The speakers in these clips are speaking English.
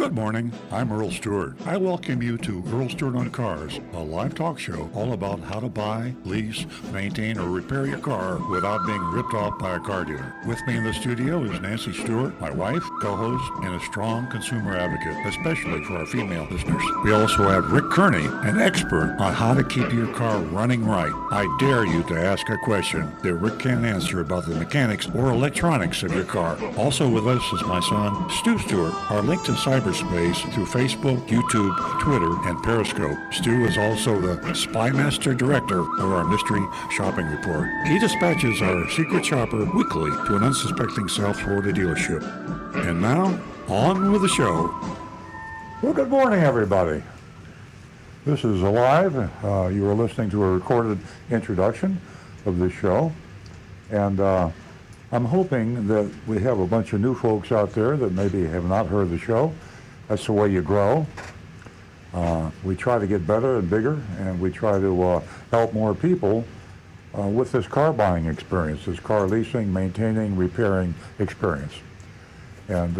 Good morning, I'm Earl Stewart. I welcome you to Earl Stewart on Cars, a live talk show all about how to buy, lease, maintain, or repair your car without being ripped off by a car dealer. With me in the studio is Nancy Stewart, my wife, co-host, and a strong consumer advocate, especially for our female listeners. We also have Rick Kearney, an expert on how to keep your car running right. I dare you to ask a question that Rick can't answer about the mechanics or electronics of your car. Also with us is my son, Stu Stewart, our link to cyberspace through Facebook, YouTube, Twitter, and Periscope. Stu is also the Spy Master Director of our Mystery Shopping Report. He dispatches our secret shopper weekly to an unsuspecting South Florida dealership. And now, on with the show. Well, good morning, everybody. This is live. You are listening to a recorded introduction of this show. And I'm hoping that we have a bunch of new folks out there that maybe have not heard the show. That's the way you grow. We try to get better and bigger, and we try to help more people with this car buying experience, this car leasing, maintaining, repairing experience. And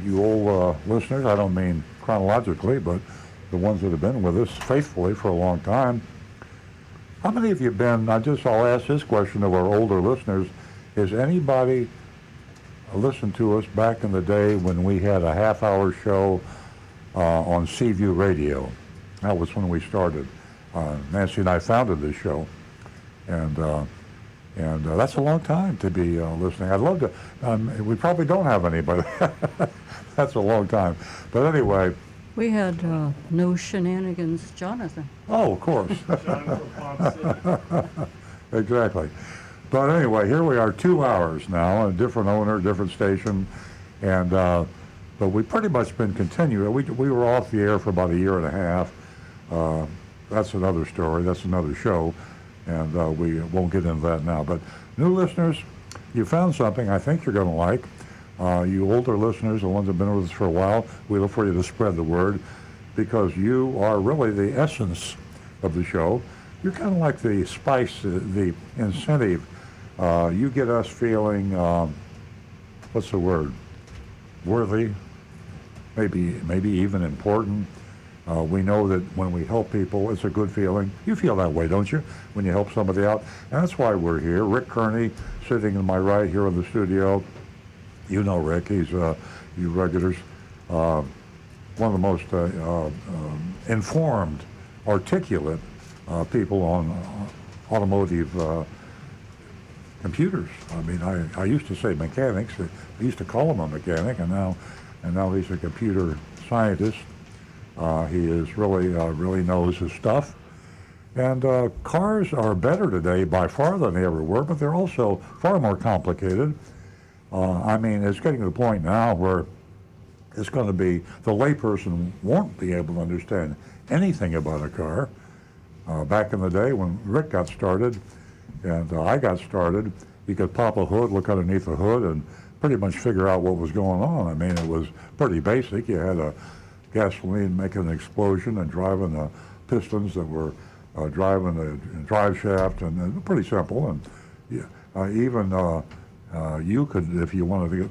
you old listeners, I don't mean chronologically, but the ones that have been with us faithfully for a long time, how many of you been, I'll ask this question of our older listeners, has anybody listened to us back in the day when we had a half-hour show on Vw Radio? That was when we started. Nancy and I founded this show, and that's a long time to be listening. I'd love to. We probably don't have anybody. That's a long time. But anyway. We had no shenanigans, Jonathan. Oh, of course. Exactly. But anyway, here we are 2 hours now, a different owner, different station, and but we've pretty much been continuing. We were off the air for about a year and a half. That's another story. That's another show, and we won't get into that now. But new listeners, you found something I think you're going to like. You older listeners, the ones that have been with us for a while, we look for you to spread the word, because you are really the essence of the show. You're kind of like the spice, the incentive. You get us feeling, what's the word, worthy, maybe even important. We know that when we help people, it's a good feeling. You feel that way, don't you, when you help somebody out? And that's why we're here. Rick Kearney, sitting to my right here in the studio. You know Rick, he's, you regulars, one of the most informed, articulate people on automotive computers. I mean, I used to say mechanics. I used to call him a mechanic, and now he's a computer scientist. He is really knows his stuff. And cars are better today by far than they ever were, but they're also far more complicated. I mean, it's getting to the point now where it's going to be, the layperson won't be able to understand anything about a car. Back in the day when Rick got started and I got started, you could pop a hood, look underneath the hood, and pretty much figure out what was going on. I mean, it was pretty basic. You had a gasoline making an explosion and driving the pistons that were driving the drive shaft, and pretty simple. And even you could, if you wanted to get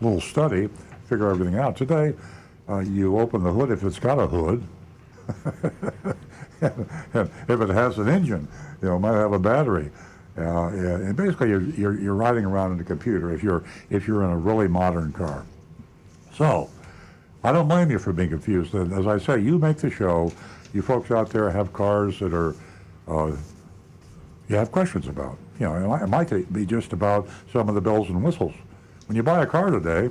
a little study, figure everything out. Today, you open the hood if it's got a hood. If it has an engine, it might have a battery. And basically, you're riding around in a computer if you're in a really modern car. So, I don't blame you for being confused. As I say, you make the show. You folks out there have cars that are you have questions about. It might be just about some of the bells and whistles. When you buy a car today,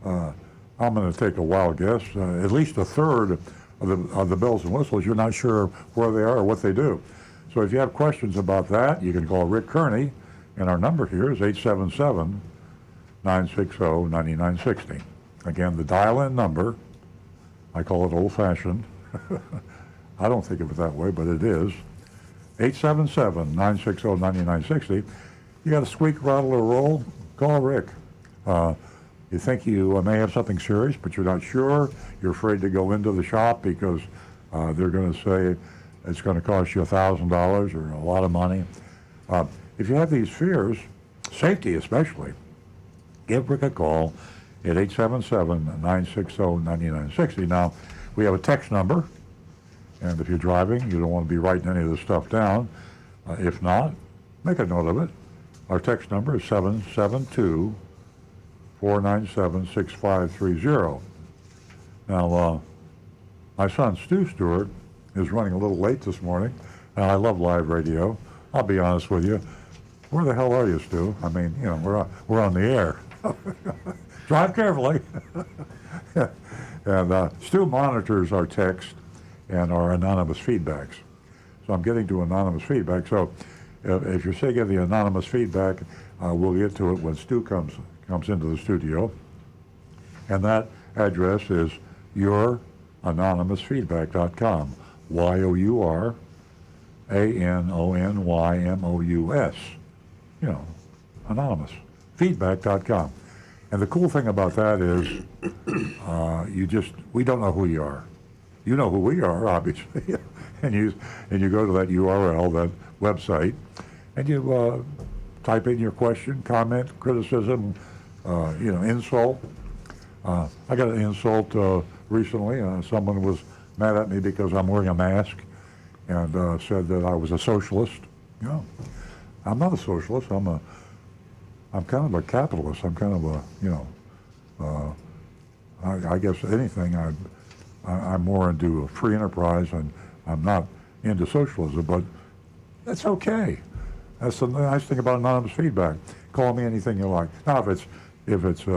I'm going to take a wild guess, at least a third of the bells and whistles, you're not sure where they are or what they do. So if you have questions about that, you can call Rick Kearney, and our number here is 877-960-9960. Again, the dial-in number, I call it old-fashioned. I don't think of it that way, but it is. 877-960-9960. You got a squeak, rattle, or roll? Call Rick. You think you may have something serious, but you're not sure. You're afraid to go into the shop because they're going to say it's going to cost you $1,000 or a lot of money. If you have these fears, safety especially, give Rick a call at 877-960-9960. Now, we have a text number, and if you're driving, you don't want to be writing any of this stuff down. If not, make a note of it. Our text number is 772-497-6530. Now, my son, Stewart, is running a little late this morning, and I love live radio. I'll be honest with you. Where the hell are you, Stu? I mean, you know, we're on the air. Drive carefully. And Stu monitors our text and our anonymous feedbacks. So I'm getting to anonymous feedback. So if you're sick of the anonymous feedback, we'll get to it when Stu comes into the studio. And that address is youranonymousfeedback.com. YOURANONYMOUS. You know, anonymous. Feedback.com. And the cool thing about that is we don't know who you are. You know who we are, obviously. and you go to that URL, that website, and you type in your question, comment, criticism, insult. I got an insult recently. Someone was mad at me because I'm wearing a mask and said that I was a socialist. You know, I'm not a socialist. I'm kind of a capitalist. I'm kind of a, I guess anything. I'm more into free enterprise, and I'm not into socialism. But that's okay. That's the nice thing about anonymous feedback. Call me anything you like. Now, if it's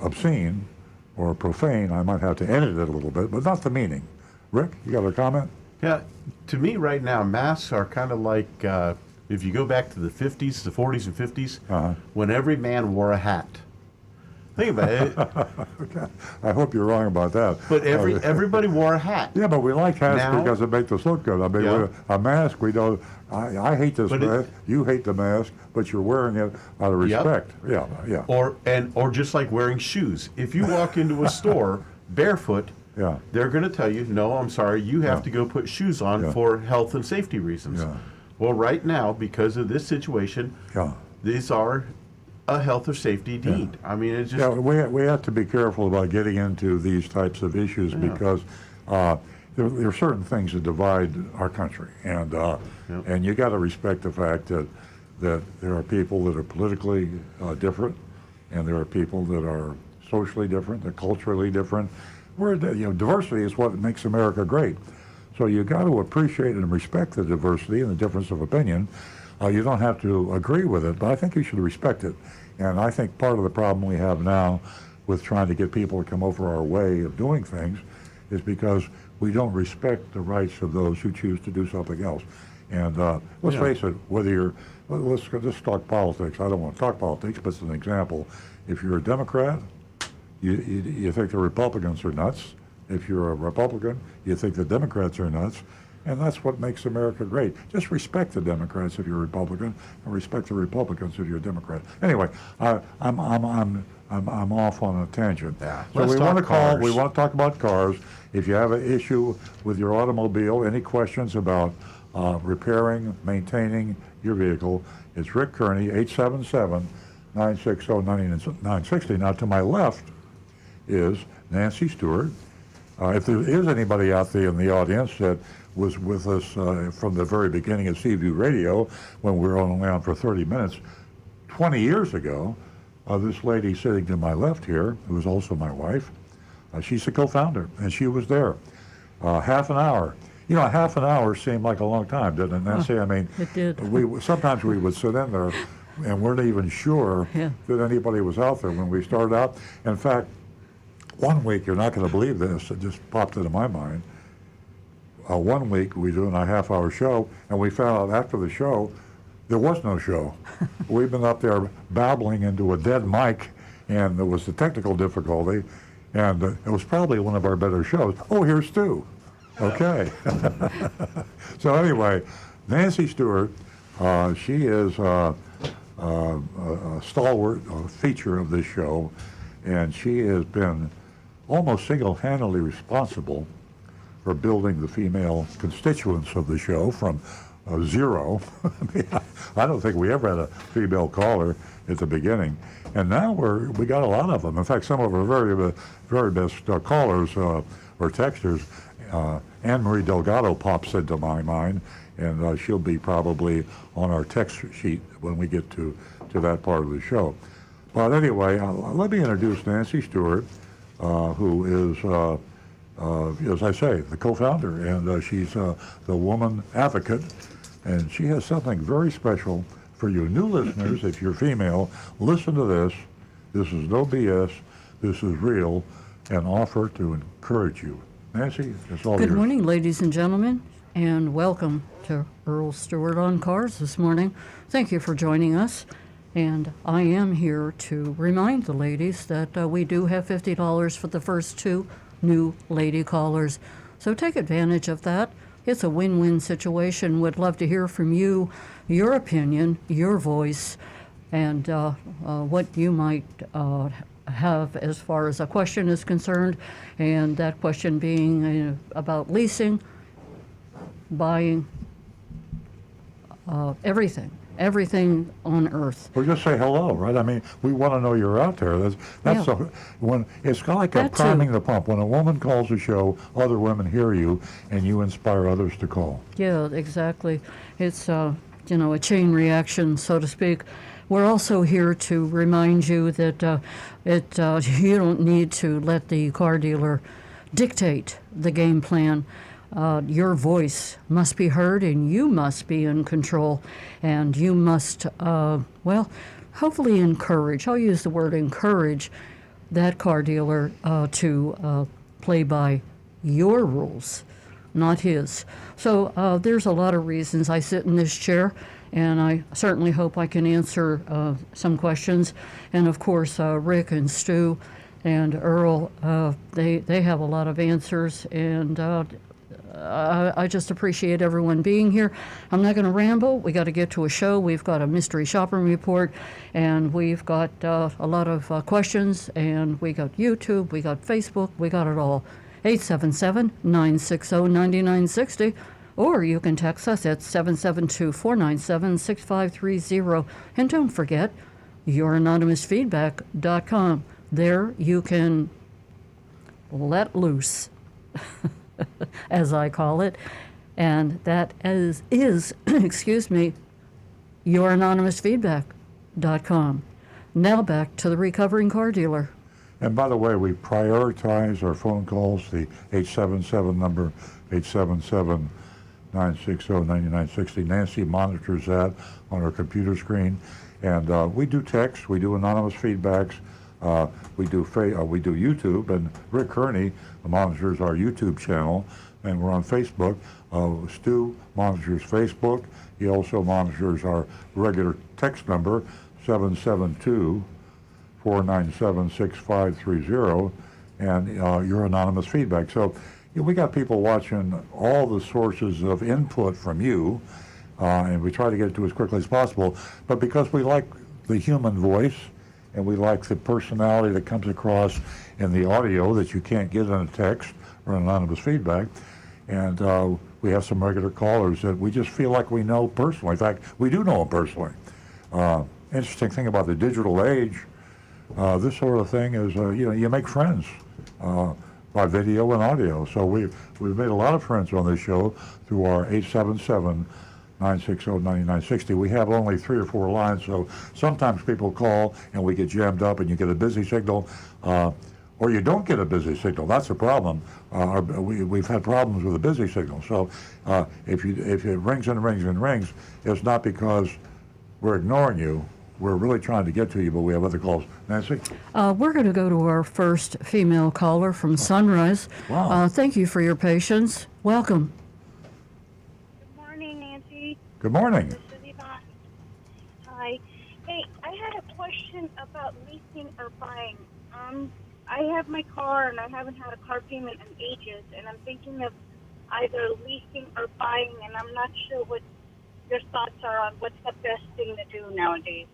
obscene or profane, I might have to edit it a little bit, but not the meaning. Rick, you got a comment? Yeah, to me right now, masks are kind of like if you go back to the 50s, the 40s and 50s, when every man wore a hat. Think about it. Okay. I hope you're wrong about that. But everybody wore a hat. Yeah, but we like hats Now, because it makes us look good. I mean, Yeah. a mask, we don't. I hate this But mask. You hate the mask, but you're wearing it out of respect. Yep. Yeah. Or just like wearing shoes. If you walk into a store barefoot, Yeah. they're going to tell you, no, I'm sorry, you have Yeah. to go put shoes on Yeah. for health and safety reasons. Yeah. Well, right now, because of this situation, Yeah. these are a health or safety need. I mean, it's just... Yeah, we have to be careful about getting into these types of issues because there are certain things that divide our country, and you got to respect the fact that there are people that are politically different, and there are people that are socially different, they're culturally different. Diversity is what makes America great. So you got to appreciate and respect the diversity and the difference of opinion. You don't have to agree with it, but I think you should respect it. And I think part of the problem we have now with trying to get people to come over our way of doing things is because we don't respect the rights of those who choose to do something else. And let's face it, let's just talk politics. I don't want to talk politics, but it's an example. If you're a Democrat, you think the Republicans are nuts. If you're a Republican, you think the Democrats are nuts. And that's what makes America great. Just respect the Democrats if you're a Republican, and respect the Republicans if you're a Democrat. Anyway, I'm off on a tangent. Yeah. So Let's we talk want to call. cars. We want to talk about cars. If you have an issue with your automobile, any questions about repairing, maintaining your vehicle, it's Rick Kearney, 877-960-9960. Now, to my left is Nancy Stewart. If there is anybody out there in the audience that was with us from the very beginning of Vw Radio, when we were only on for 30 minutes, 20 years ago, this lady sitting to my left here, who is also my wife, she's the co-founder, and she was there. Half an hour. You know, half an hour seemed like a long time, didn't it, Nancy? I mean, It did. Sometimes we would sit in there and weren't even sure that anybody was out there when we started out. In fact, one week, you're not going to believe this, it just popped into my mind. One week, we were doing a half-hour show, and we found out after the show, there was no show. We've been up there babbling into a dead mic, and there was a technical difficulty, and it was probably one of our better shows. Oh, here's Stu. Okay. So anyway, Nancy Stewart, she is a stalwart, a feature of this show, and she has been almost single-handedly responsible for building the female constituents of the show, from zero. I mean, I don't think we ever had a female caller at the beginning, and now we got a lot of them. In fact, some of our very best callers or texters. Anne Marie Delgado pops into my mind, and she'll be probably on our text sheet when we get to that part of the show. But anyway, let me introduce Nancy Stewart, who is, as I say, the co-founder, and she's the woman advocate, and she has something very special for you new listeners. If you're female, listen to this. This is no BS. This is real, and offer to encourage you. Nancy, it's all yours. Good morning, ladies and gentlemen, and welcome to Earl Stewart on Cars this morning. Thank you for joining us. And I am here to remind the ladies that we do have $50 for the first 2 new lady callers. So take advantage of that. It's a win-win situation. Would love to hear from you, your opinion, your voice, and what you might have as far as a question is concerned, and that question being about leasing, buying, everything on earth. Or just say hello, right? I mean, we want to know you're out there. That's Yeah. when it's kind of like That priming too. the pump. When a woman calls a show, other women hear you, and you inspire others to call. Yeah, exactly. It's a chain reaction, so to speak. We're also here to remind you that you don't need to let the car dealer dictate the game plan. Your voice must be heard, and you must be in control, and you must, hopefully encourage. I'll use the word encourage that car dealer to play by your rules, not his. So there's a lot of reasons I sit in this chair, and I certainly hope I can answer some questions. And of course, Rick and Stu and Earl, they have a lot of answers, and I just appreciate everyone being here. I'm not going to ramble. We got to get to a show. We've got a mystery shopping report, and we've got a lot of questions, and we got YouTube, we got Facebook, we got it all. 877-960-9960, or you can text us at 772-497-6530. And don't forget, youranonymousfeedback.com. There you can let loose, as I call it, and that is excuse me, youranonymousfeedback.com. Now back to the recovering car dealer. And by the way, we prioritize our phone calls, the 877 number, 877-960-9960. Nancy monitors that on her computer screen. And we do text, we do anonymous feedbacks, we do YouTube, and Rick Kearney monitors our YouTube channel, and we're on Facebook. Stu monitors Facebook. He also monitors our regular text number, 772-497-6530, and your anonymous feedback. So we got people watching all the sources of input from you, and we try to get it to as quickly as possible. But because we like the human voice, and we like the personality that comes across in the audio that you can't get in a text or anonymous feedback, and we have some regular callers that we just feel like we know personally. In fact, we do know them personally. Interesting thing about the digital age, this sort of thing is, you make friends by video and audio. So we've made a lot of friends on this show through our 877-960-9960. We have only 3 or 4 lines, so sometimes people call and we get jammed up and you get a busy signal, or you don't get a busy signal. That's a problem. We've had problems with a busy signal. So if it rings and rings and rings, it's not because we're ignoring you. We're really trying to get to you, but we have other calls. Nancy? We're going to go to our first female caller from Sunrise. Wow. Thank you for your patience. Welcome. Good morning, Nancy. Good morning. This is Yvonne. Hi. Hey, I had a question about leasing or buying. I have my car, and I haven't had a car payment in ages, and I'm thinking of either leasing or buying, and I'm not sure what your thoughts are on what's the best thing to do nowadays.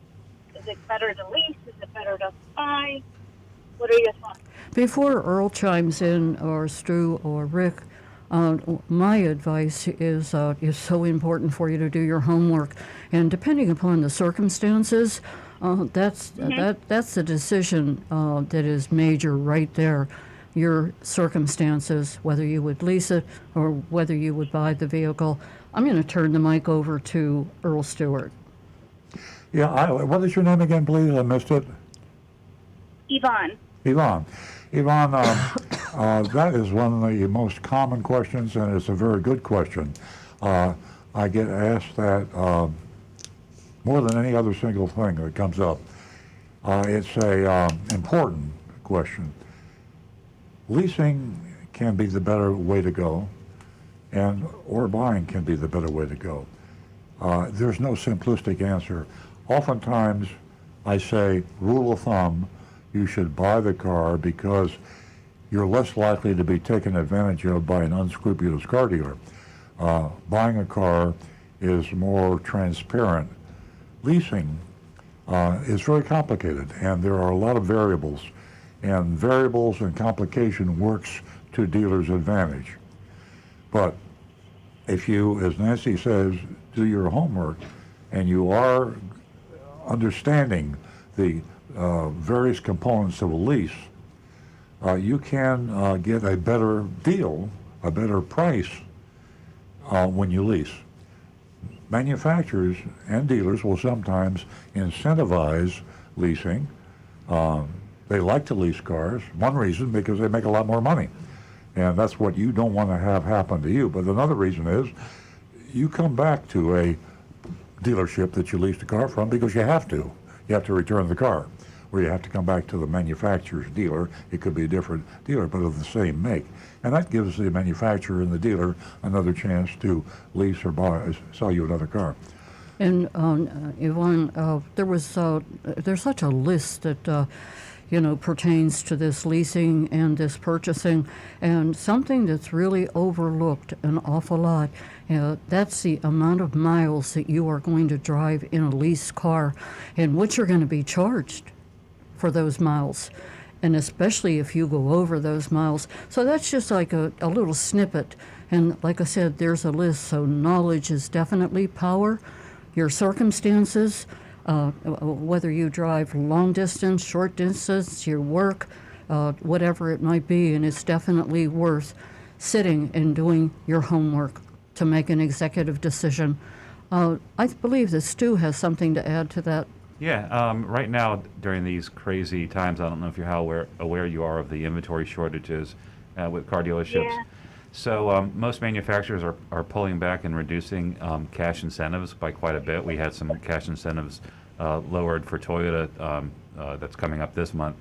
Is it better to lease? Is it better to buy? What are your thoughts? Before Earl chimes in, or Stu or Rick, My advice is so important for you to do your homework, and depending upon the circumstances, that's the decision that is major right there. Your circumstances, whether you would lease it or whether you would buy the vehicle. I'm going to turn the mic over to Earl Stewart. Yeah, what is your name again, please? I missed it. Yvonne. Yvonne, that is one of the most common questions, and it's a very good question. I get asked that more than any other single thing that comes up. It's a important question. Leasing can be the better way to go, or buying can be the better way to go. There's no simplistic answer. Oftentimes, I say, rule of thumb, you should buy the car because you're less likely to be taken advantage of by an unscrupulous car dealer. Buying a car is more transparent. Leasing is very complicated, and there are a lot of variables. And variables and complication works to dealers' advantage. But if you, as Nancy says, do your homework, and you are understanding the various components of a lease, you can get a better deal, a better price when you lease. Manufacturers and dealers will sometimes incentivize leasing. They like to lease cars. One reason, because they make a lot more money. And that's what you don't want to have happen to you. But another reason is you come back to a dealership that you leased a car from because you have to. You have to return the car. Or you have to come back to the manufacturer's dealer. It could be a different dealer, but of the same make. And that gives the manufacturer and the dealer another chance to lease or sell you another car. And Yvonne, there's such a list that pertains to this leasing and this purchasing, and something that's really overlooked an awful lot. That's the amount of miles that you are going to drive in a leased car, and what you're going to be charged for those miles, and especially if you go over those miles. So that's just like a little snippet. And like I said, there's a list. So knowledge is definitely power. Your circumstances, whether you drive long distance, short distance, your work, whatever it might be, and it's definitely worth sitting and doing your homework to make an executive decision. I believe that Stu has something to add to that. Yeah, right now during these crazy times, I don't know if you're how aware you are of the inventory shortages with car dealerships. Yeah. So most manufacturers are pulling back and reducing cash incentives by quite a bit. We had some cash incentives lowered for Toyota that's coming up this month.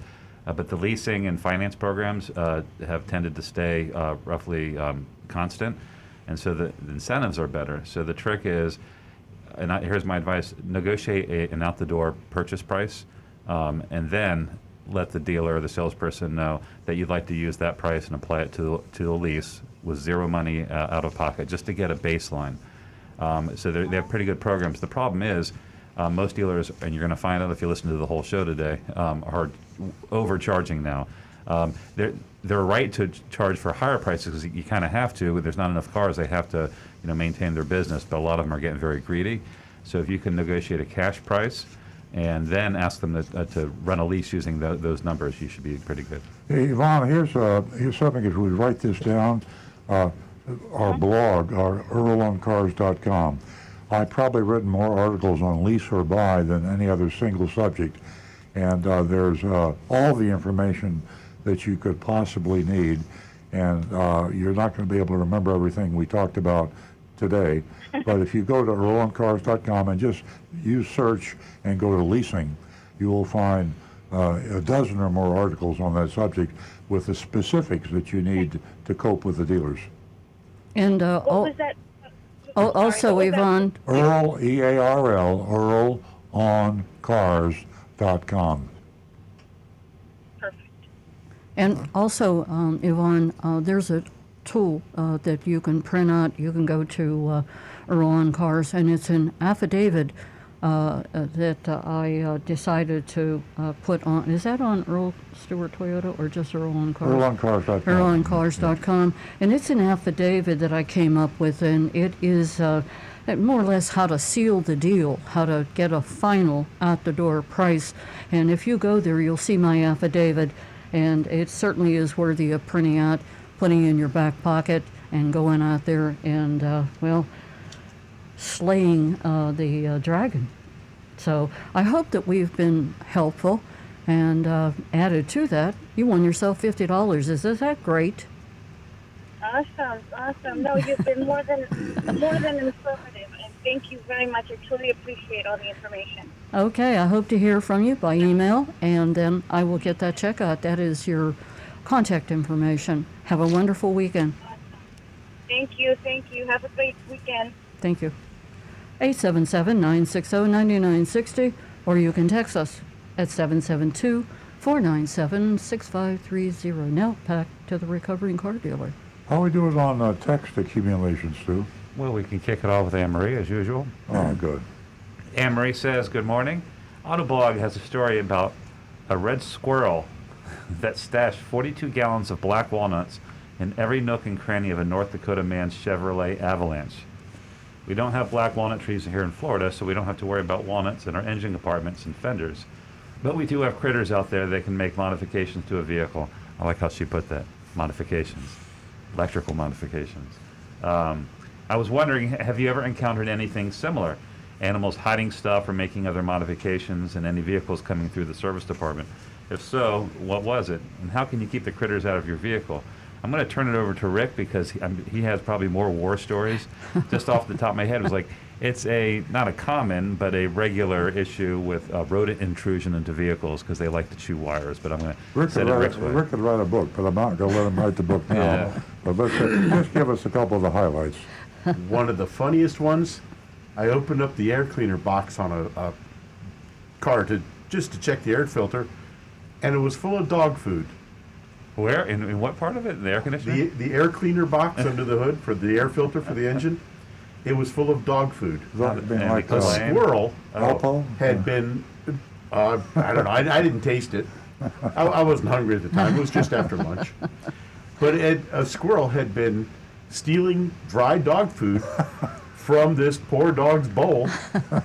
But the leasing and finance programs have tended to stay roughly constant. And so the incentives are better. So the trick is, here's my advice, negotiate an out-the-door purchase price, and then let the dealer or the salesperson know that you'd like to use that price and apply it to the lease with zero money out of pocket, just to get a baseline. So they have pretty good programs. The problem is most dealers, and you're going to find out if you listen to the whole show today, are overcharging now. They're right to charge for higher prices because you kind of have to. There's not enough cars. They have to maintain their business, but a lot of them are getting very greedy. So if you can negotiate a cash price and then ask them to run a lease using those numbers, you should be pretty good. Hey, Yvonne, here's something. If we write this down, our blog, our earloncars.com. I've probably written more articles on lease or buy than any other single subject, and there's all the information that you could possibly need, and you're not going to be able to remember everything we talked about today. But if you go to earloncars.com and just use search and go to leasing, you will find a dozen or more articles on that subject with the specifics that you need to cope with the dealers. And What was that? also, Yvonne, Earl, E-A-R-L, earloncars.com. Perfect. and also, Yvonne, there's a tool that you can print out. You can go to Earl on Cars, and it's an affidavit that I decided to put on. Is that on Earl Stewart Toyota or just Earl on Cars? EarlOnCars.com. EarlOnCars.com. And it's an affidavit that I came up with, and it is more or less how to seal the deal, how to get a final out-the-door price. And if you go there, you'll see my affidavit, and it certainly is worthy of printing out, putting in your back pocket, and going out there and, slaying the dragon. So I hope that we've been helpful, and added to that, you won yourself $50. Is that great? Awesome. No, you've been more than informative, and thank you very much. I truly appreciate all the information. Okay, I hope to hear from you by email, and then I will get that check out. That is your contact information. Have a wonderful weekend. Awesome. Thank you. Have a great weekend. Thank you. 877-960-9960, or you can text us at 772-497-6530. Now back to the recovering car dealer. How we do it on text accumulations, Stu? Well, we can kick it off with Anne-Marie, as usual. Oh, good. Anne-Marie says, good morning. Autoblog has a story about a red squirrel that stashed 42 gallons of black walnuts in every nook and cranny of a North Dakota man's Chevrolet Avalanche. We don't have black walnut trees here in Florida, so we don't have to worry about walnuts in our engine compartments and fenders. But we do have critters out there that can make modifications to a vehicle. I like how she put that, modifications, electrical modifications. I was wondering, have you ever encountered anything similar? Animals hiding stuff or making other modifications in any vehicles coming through the service department? If so, what was it? And how can you keep the critters out of your vehicle? I'm going to turn it over to Rick because he has probably more war stories. Just off the top of my head, it was like, it's not a common, but a regular issue with rodent intrusion into vehicles because they like to chew wires. But I'm going to set it Rick's way. Rick could write a book, but I'm not going to let him write the book now. Yeah. But let's just give us a couple of the highlights. One of the funniest ones, I opened up the air cleaner box on a car just to check the air filter, and it was full of dog food. Where? In what part of it? The air conditioner? The air cleaner box under the hood for the air filter for the engine, it was full of dog food. That being And like the A Lame. squirrel Alpo? had been, I don't know, I didn't taste it. I wasn't hungry at the time. It was just after lunch. But a squirrel had been stealing dry dog food from this poor dog's bowl,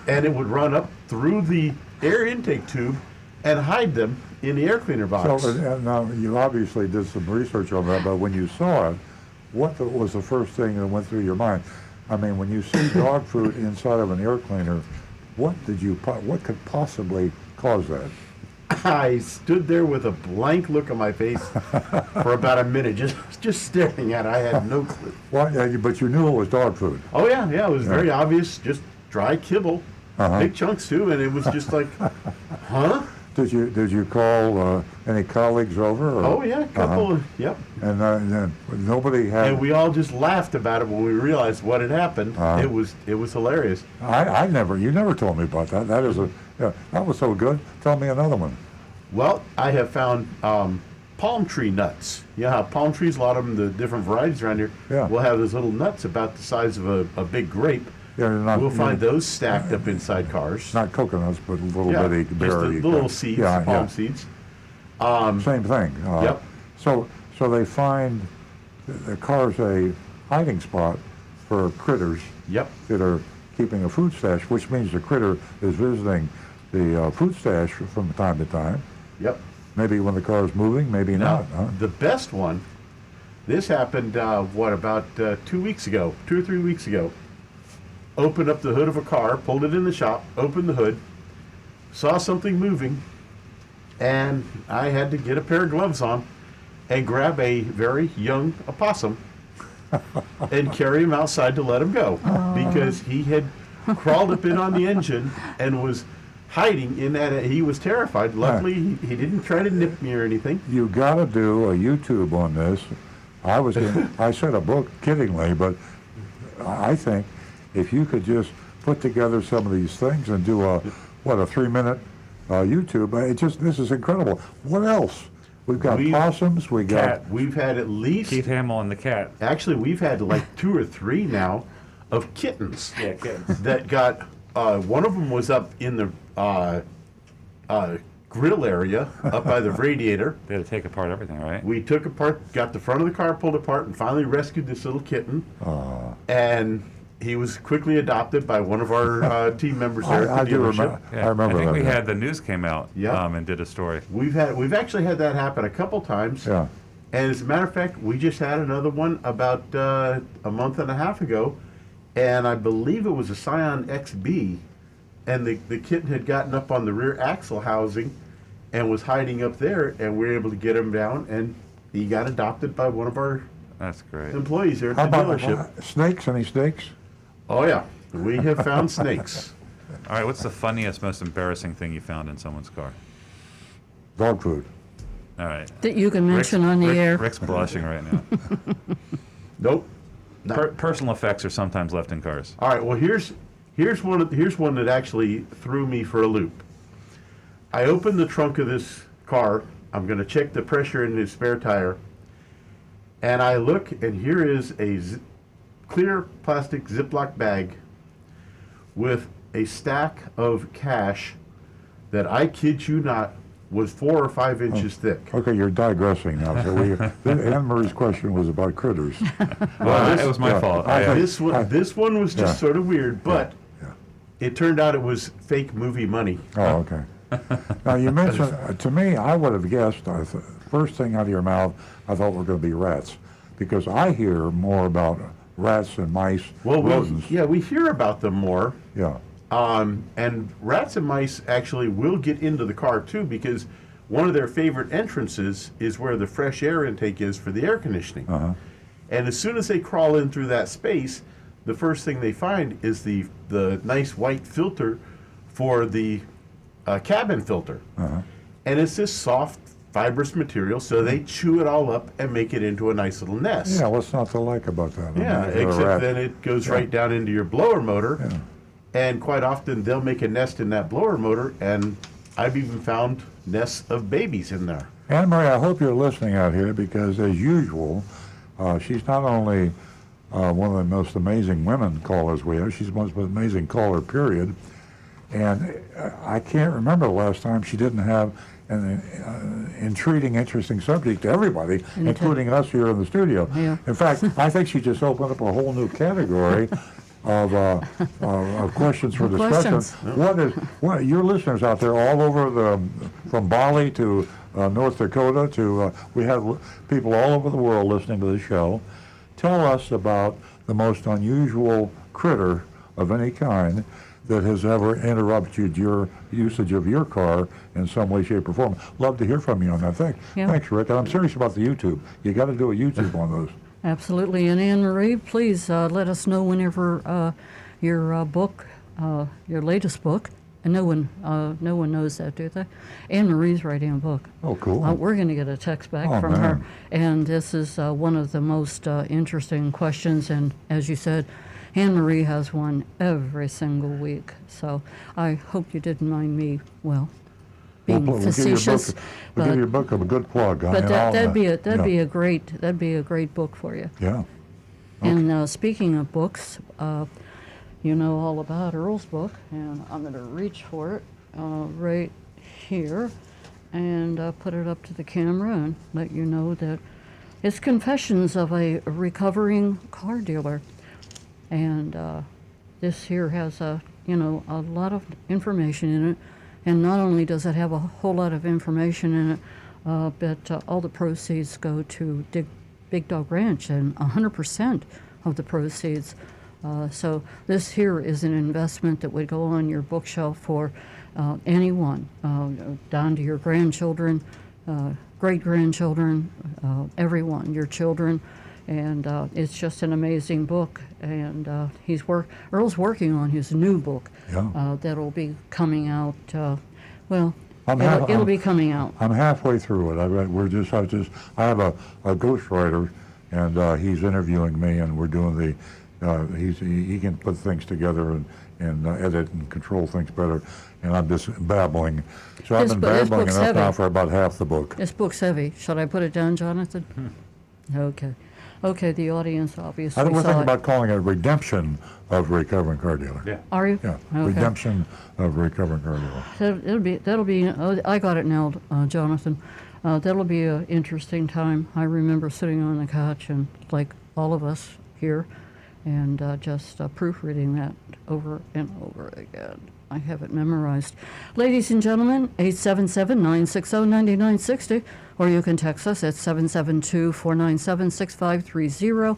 and it would run up through the air intake tube and hide them in the air cleaner box. So now you obviously did some research on that, but when you saw it, what was the first thing that went through your mind? I mean, when you see dog food inside of an air cleaner, what could possibly cause that? I stood there with a blank look on my face for about a minute, just staring at it. I had no clue. Well, yeah, but you knew it was dog food. Oh yeah, it was very obvious, just dry kibble, big chunks too, and it was just like, huh? Did you call any colleagues over? Or? Oh yeah, a couple. Yep. And nobody had. And we all just laughed about it when we realized what had happened. It was hilarious. You never told me about that. That was so good. Tell me another one. Well, I have found palm tree nuts. Yeah, palm trees, a lot of them, the different varieties around here, will have those little nuts about the size of a big grape. Yeah, we'll find those stacked up inside cars. Not coconuts, but little bitty just berry. the little seeds, palm seeds. Same thing. Yep. So they find the car's a hiding spot for critters. Yep. That are keeping a food stash, which means the critter is visiting the food stash from time to time. Yep. Maybe when the car is moving, maybe not. Huh? The best one, this happened, about 2 weeks ago, 2 or 3 weeks ago. Opened up the hood of a car, pulled it in the shop, opened the hood, saw something moving, and I had to get a pair of gloves on and grab a very young opossum and carry him outside to let him go because he had crawled up in on the engine and was hiding in that. He was terrified. Luckily, he didn't try to nip me or anything. You got to do a YouTube on this. I said a book kiddingly, but I think if you could just put together some of these things and do a 3-minute YouTube, this is incredible. What else? We've got possums. We got cat. We've had at least Keith Hamill and the cat. Actually, we've had like 2 or 3 now of kittens. Yeah, kittens. That got one of them was up in the grill area, up by the radiator. They had to take apart everything, right? We took apart, got the front of the car pulled apart, and finally rescued this little kitten. And he was quickly adopted by one of our team members there I at the do dealership. remember. Yeah, I remember I think that. we yeah. had the news came out Yeah. and did a story. We've actually had that happen a couple times. Yeah. And as a matter of fact, we just had another one about a month and a half ago, and I believe it was a Scion XB, and the kitten had gotten up on the rear axle housing and was hiding up there, and we were able to get him down, and he got adopted by one of our That's great. employees there at How the about dealership. snakes? Any snakes? Oh yeah, we have found snakes. All right, what's the funniest, most embarrassing thing you found in someone's car? Dog food. All right. That you can mention on the air. Rick's blushing right now. Nope. Personal effects are sometimes left in cars. All right. Well, here's one that actually threw me for a loop. I opened the trunk of this car. I'm going to check the pressure in the spare tire, and I look, and here is a clear plastic Ziploc bag with a stack of cash that, I kid you not, was 4 or 5 inches thick. Okay, you're digressing now. So Anne Marie's question was about critters. Well, it was my fault. This one was just Yeah. sort of weird, but Yeah. it turned out it was fake movie money. Oh, okay. Now you mentioned to me, I would have guessed. First thing out of your mouth, I thought were going to be rats, because I hear more about rats and mice, Well, rodents. we hear about them more. Yeah. And rats and mice actually will get into the car too, because one of their favorite entrances is where the fresh air intake is for the air conditioning. Uh-huh. And as soon as they crawl in through that space, the first thing they find is the nice white filter for the cabin filter. Uh-huh. And it's this soft, fibrous material, so they chew it all up and make it into a nice little nest. Yeah. What's not to like about that? Yeah, I mean, if you're a except rat- then it goes right down into your blower motor. Yeah. And quite often they'll make a nest in that blower motor, and I've even found nests of babies in there. Anne Marie, I hope you're listening out here, because as usual, she's not only one of the most amazing women callers we have, she's the most amazing caller, period. And I can't remember the last time she didn't have an intriguing, interesting subject to everybody, including us here in the studio. Yeah. In fact, I think she just opened up a whole new category of questions for discussion. Questions. What your listeners out there all over from Bali to North Dakota to we have people all over the world listening to the show. Tell us about the most unusual critter of any kind that has ever interrupted your usage of your car in some way, shape, or form. Love to hear from you on that thing. Yeah. Thanks, Rick. And I'm serious about the YouTube. You got to do a YouTube on those. Absolutely. And Anne Marie, please let us know whenever your book, your latest book, and no one knows that, do they? Anne Marie's writing a book. Oh, cool. We're going to get a text back Oh, from her, man. and this is one of the most interesting questions. And as you said, Anne Marie has one every single week. So I hope you didn't mind me, being facetious. We'll give your book a good plug. But that'd be a great book for you. Yeah. And speaking of books, you know all about Earl's book, and I'm going to reach for it right here and put it up to the camera and let you know that it's Confessions of a Recovering Car Dealer. And this here has a lot of information in it. And not only does it have a whole lot of information in it, but all the proceeds go to Big Dog Ranch, and 100% of the proceeds. So this here is an investment that would go on your bookshelf for anyone, down to your grandchildren, great-grandchildren, everyone, your children. And it's just an amazing book. And Earl's working on his new book. Yeah. That'll be coming out. It'll be coming out. I'm halfway through it. I have a ghostwriter, and he's interviewing me, and we're doing he can put things together and edit and control things better, and I'm just babbling. So I've been babbling enough now for about half the book. This book's heavy. Should I put it down, Jonathan? Okay. Okay, the audience obviously I was saw thinking it. about calling it redemption of recovering car dealer. Yeah. Are you? Yeah, Okay. redemption of recovering car dealer. That'll be. Oh, I got it now, Jonathan. That'll be an interesting time. I remember sitting on the couch and like all of us here, and just proofreading that over and over again. I have it memorized. Ladies and gentlemen, 877-960-9960, or you can text us at 772-497-6530,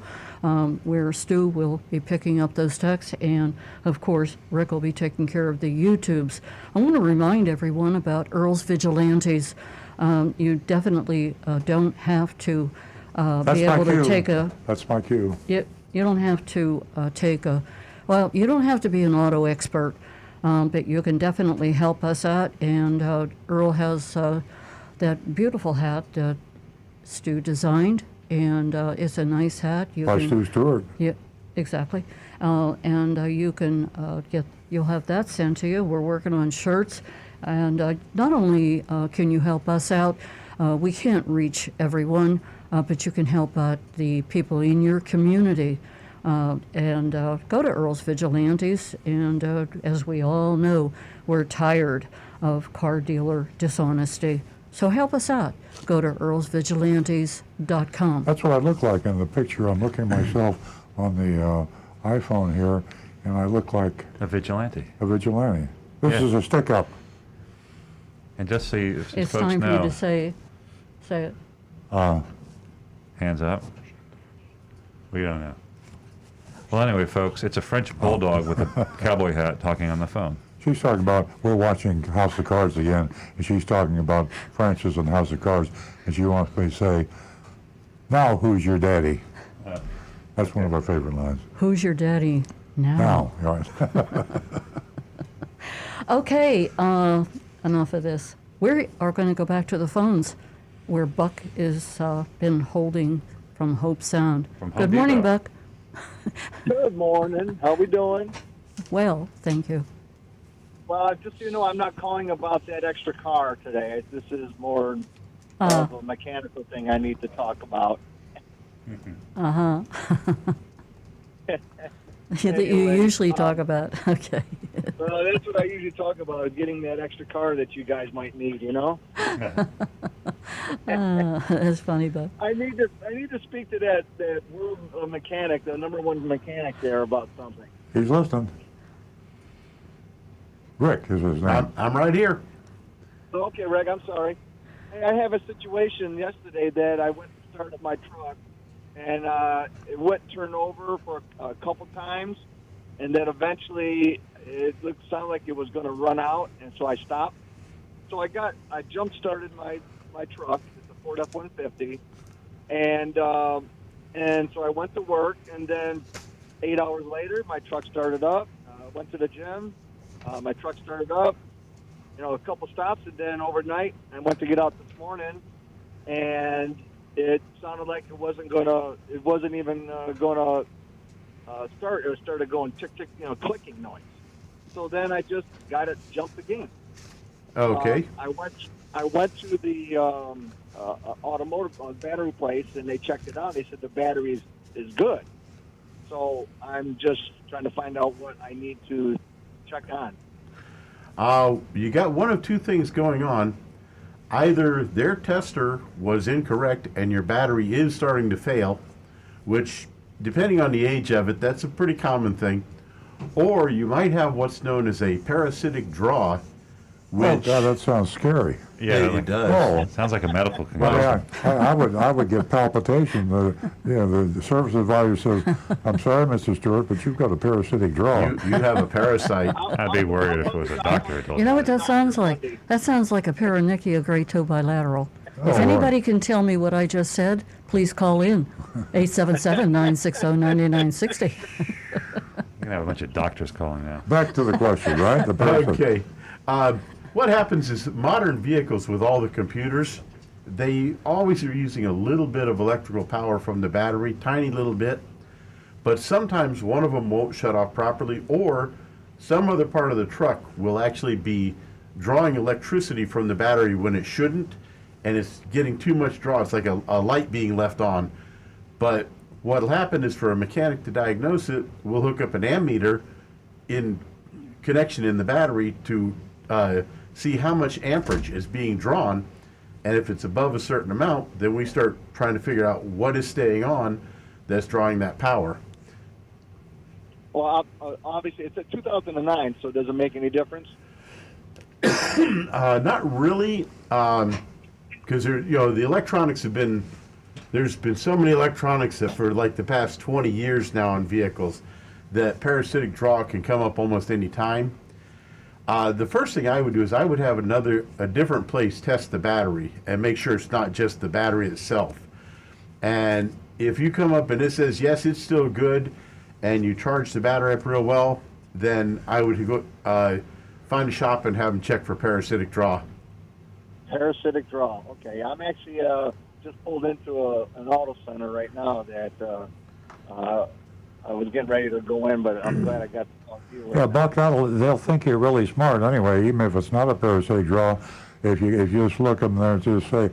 where Stu will be picking up those texts, and of course, Rick will be taking care of the YouTubes. I want to remind everyone about Earl's Vigilantes. You definitely don't have to That's be my able to cue. take a... That's my cue. You don't have to take a, well, you don't have to be an auto expert, but you can definitely help us out. And Earl has that beautiful hat that Stu designed, and it's a nice hat. You By can, Stu Stewart. yeah, exactly. And you can you'll have that sent to you. We're working on shirts. And not only can you help us out, we can't reach everyone, but you can help out the people in your community. And go to Earl's Vigilantes. And as we all know, we're tired of car dealer dishonesty. So help us out. Go to earlsvigilantes.com. That's what I look like in the picture. I'm looking at myself on the iPhone here, and I look like A vigilante. a vigilante. This Yeah. is a stick-up. And just so you, It's folks time for you know, to say it. hands up. We don't know. Well, anyway, folks, it's a French bulldog with a cowboy hat talking on the phone. She's talking about, we're watching House of Cards again, and she's talking about Francis and House of Cards, and she wants me to say, now who's your daddy? That's one of our favorite lines. Who's your daddy now? Now, right. Okay, enough of this. We are going to go back to the phones where Buck is been holding from Hope Sound. From Home Good morning, Depot. Buck. Good morning. How we doing? Well, thank you. Well, just so you know, I'm not calling about that extra car today. This is more Uh, of a mechanical thing I need to talk about. Uh-huh. That you Anyway, usually talk about. Okay. Well, that's what I usually talk about, is getting that extra car that you guys might need, you know? That's funny, Buck. I need to speak to that world mechanic, the number one mechanic there, about something. He's listening. Rick is his name. I'm right here. Okay, Rick, I'm sorry. Hey, I have a situation yesterday that I went to start up my truck, and it went turned over for a couple times, and then eventually it sounded like it was going to run out, and so I stopped. So I jump started my truck. It's a Ford F-150, and so I went to work, and then 8 hours later, my truck started up. Went to the gym. My truck started up. A couple stops, and then overnight, I went to get out this morning, and it sounded like it wasn't even gonna start. It started going tick tick, clicking noise. So then I just got it jumped again. Okay. I went to the automotive battery place, and they checked it out. They said the battery is good. So I'm just trying to find out what I need to check on. You got one of two things going on. Either their tester was incorrect and your battery is starting to fail, which, depending on the age of it, that's a pretty common thing. Or you might have what's known as a parasitic draw, Oh, which God, that sounds scary. Yeah, it does. Oh, Sounds like a medical well, condition. I would get palpitation. The service advisor says, I'm sorry, Mr. Stewart, but you've got a parasitic draw. you have a parasite. I'd be worried if it was a doctor who told You know me what that sounds like? That sounds like a paronychia grato bilateral. If Oh, anybody can tell me what I just said, please call in. 877-960-9960. You're going to have a bunch of doctors calling now. Back to the question, right? The parasite. Okay. What happens is modern vehicles with all the computers, they always are using a little bit of electrical power from the battery, tiny little bit, but sometimes one of them won't shut off properly, or some other part of the truck will actually be drawing electricity from the battery when it shouldn't, and it's getting too much draw. It's like a light being left on. But what'll happen is for a mechanic to diagnose it, we'll hook up an ammeter in connection in the battery to see how much amperage is being drawn, and if it's above a certain amount, then we start trying to figure out what is staying on that's drawing that power. Well, obviously, it's a 2009, so does it make any difference? Not really, because the electronics have been. There's been so many electronics that for like the past 20 years now on vehicles, that parasitic draw can come up almost any time. The first thing I would do is I would have a different place test the battery and make sure it's not just the battery itself. And if you come up and it says yes, it's still good, and you charge the battery up real well, then I would go find a shop and have them check for parasitic draw. Parasitic draw. Okay, I'm actually just pulled into an auto center right now that I was getting ready to go in, but I'm glad I got to talk to you. Yeah, Buck, they'll think you're really smart anyway, even if it's not a parasitic draw. If you just look them there and just say,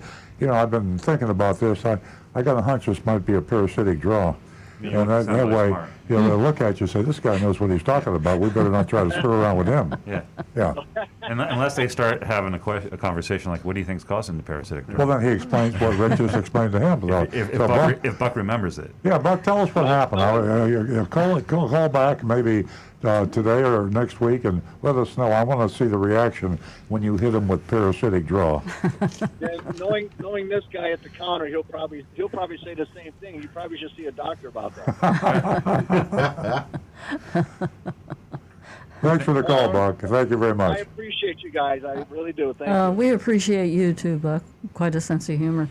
I've been thinking about this. I got a hunch this might be a parasitic draw. Yeah, and that really way, smart. they'll look at you and say, this guy knows what he's talking about. We better not try to screw around with him. Yeah. Yeah. Unless they start having a conversation like, what do you think's causing the parasitic draw? Well, then he explains what Rick just explained to him. So, If Buck remembers it. Yeah, Buck, tell us what happened. Call back maybe today or next week and let us know. I want to see the reaction when you hit him with parasitic draw. Yeah, knowing this guy at the counter, he'll probably say the same thing. You probably should see a doctor about that. Thanks for the call, Buck. Thank you very I much. appreciate you guys. I really do. Thank you. We appreciate you too, Buck. Quite a sense of humor.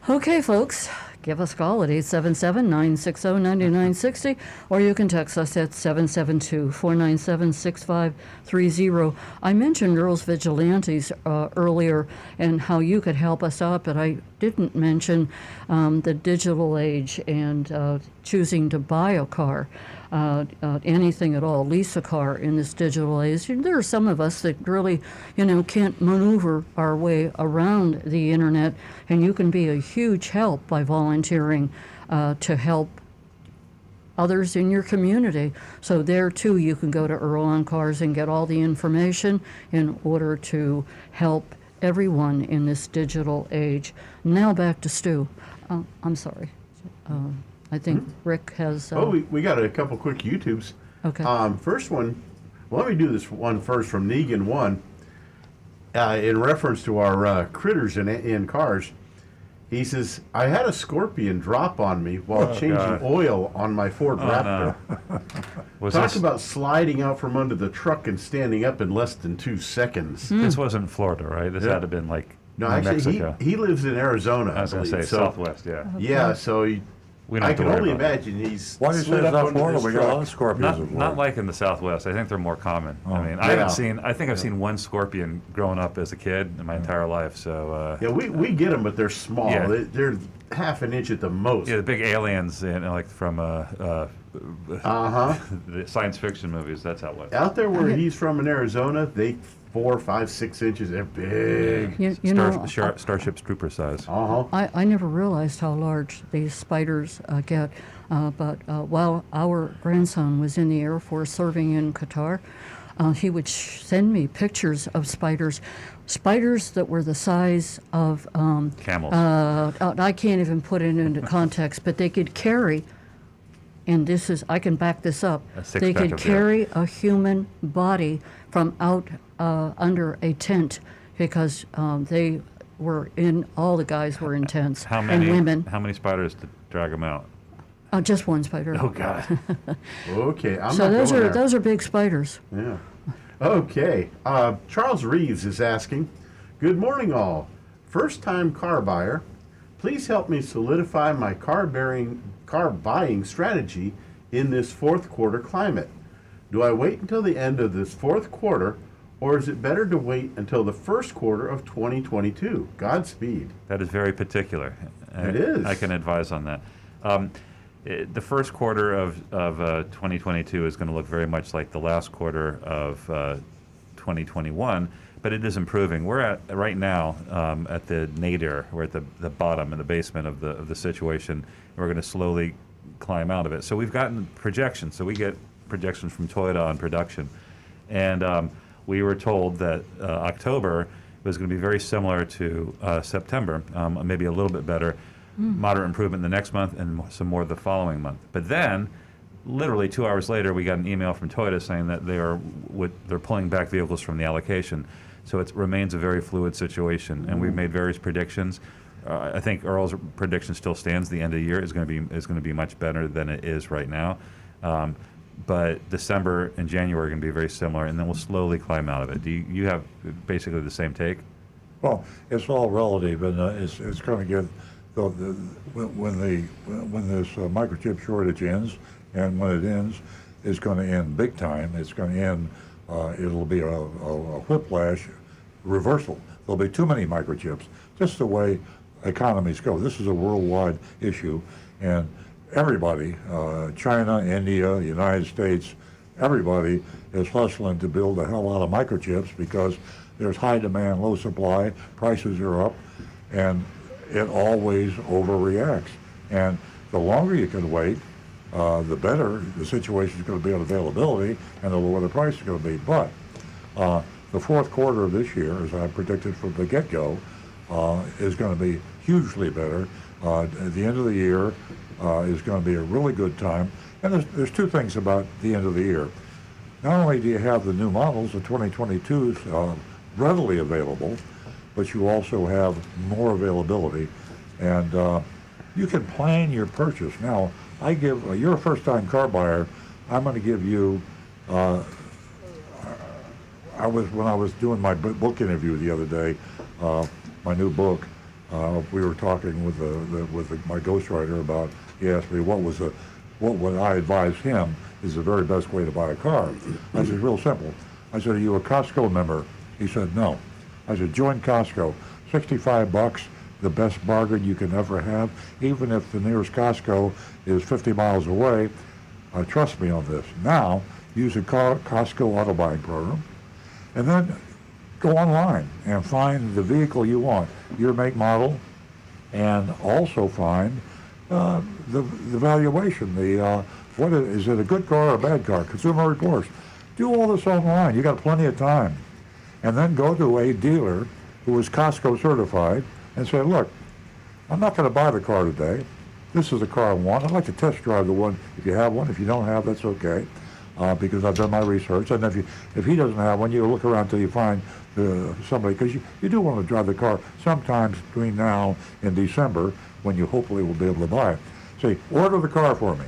Okay, folks, give us a call at 877-960-9960, or you can text us at 772-497-6530. I mentioned Earl's Vigilantes earlier and how you could help us out, but I didn't mention the digital age and choosing to buy a car. Anything at all, lease a car in this digital age. There are some of us that really, can't maneuver our way around the internet, and you can be a huge help by volunteering to help others in your community. So there too, you can go to Earl on Cars and get all the information in order to help everyone in this digital age. Now back to Stu. I'm sorry. I think Rick has... we got a couple quick YouTubes. Okay. First one, let me do this one first from Negan 1. In reference to our critters in cars, he says, I had a scorpion drop on me while changing oil on my Ford Raptor. No. Talk about sliding out from under the truck and standing up in less than 2 seconds. This wasn't Florida, right? This had to have been like No, New actually, Mexico. he lives in Arizona, I was going to say believe. So, Southwest, yeah. yeah, so We don't I have to can worry only about that. imagine he's Why do you say slid it's up not under Florida? this We got a lot truck. of scorpions in Not Florida. like in the Southwest. I think they're more common. I mean, I think I've seen one scorpion growing up as a kid in my entire life. So Yeah, we get them, but they're small. Yeah. They're half an inch at the most. yeah, the big aliens, like from Uh-huh. the science fiction movies. That's how it was. Out there where he's from in Arizona, they 4, 5, 6 inches. They're big. Starship's Trooper size. Uh-huh. I never realized how large these spiders get, but while our grandson was in the Air Force serving in Qatar, he would send me pictures of spiders that were the size of... Camels. I can't even put it into context, but they could carry, and I can back this up, A six-pack they could of beer. carry a human body from out under a tent because they were all the guys were in tents, How and many? women. How many spiders to drag them out? Just one spider. Oh God. Okay, I'm So not going there. those are big spiders. Yeah. Okay. Charles Reeves is asking, good morning all. First time car buyer. Please help me solidify my car buying strategy in this fourth quarter climate. Do I wait until the end of this fourth quarter, or is it better to wait until the first quarter of 2022? Godspeed. That is very particular. It is. I can advise on that. The first quarter of 2022 is going to look very much like the last quarter of 2021, but it is improving. We're at right now at the nadir. We're at the bottom in the basement of the situation. We're going to slowly climb out of it. So we've gotten projections. So we get projections from Toyota on production. And we were told that October was going to be very similar to September, maybe a little bit better, moderate improvement the next month and some more the following month. But then, literally 2 hours later, we got an email from Toyota saying that they're pulling back vehicles from the allocation. So it remains a very fluid situation, and we've made various predictions. I think Earl's prediction still stands. The end of the year is going to be much better than it is right now. But December and January are going to be very similar, and then we'll slowly climb out of it. Do you have basically the same take? Well, it's all relative, and it's going to get when this microchip shortage ends, and when it ends, it's going to end big time. It's going to end. It'll be a whiplash reversal. There'll be too many microchips, just the way economies go. This is a worldwide issue, and everybody, China, India, United States, everybody is hustling to build a hell out of microchips because there's high demand, low supply, prices are up, and it always overreacts. And the longer you can wait, the better the situation is going to be on availability and the lower the price is going to be. But the fourth quarter of this year, as I predicted from the get-go, is going to be hugely better. At the end of the year is going to be a really good time. And there's two things about the end of the year. Not only do you have the new models, the 2022s, readily available, but you also have more availability. And you can plan your purchase. Now, you're a first-time car buyer, I'm going to give you, when I was doing my book interview the other day, my new book, we were talking with my ghostwriter about, he asked me what would I advise him is the very best way to buy a car. I said, real simple. I said, are you a Costco member? He said, no. I said, join Costco. $65, the best bargain you can ever have, even if the nearest Costco is 50 miles away. Trust me on this. Now, use a Costco auto buying program, and then go online and find the vehicle you want, your make, model, and also find the valuation. Is it a good car or a bad car? Consumer Reports. Do all this online. You got plenty of time. And then go to a dealer who is Costco certified and say, look, I'm not going to buy the car today. This is the car I want. I'd like to test drive the one if you have one. If you don't have, that's okay, because I've done my research. And if he doesn't have one, you look around till you find somebody, because you do want to drive the car sometimes between now and December when you hopefully will be able to buy it. Say, order the car for me.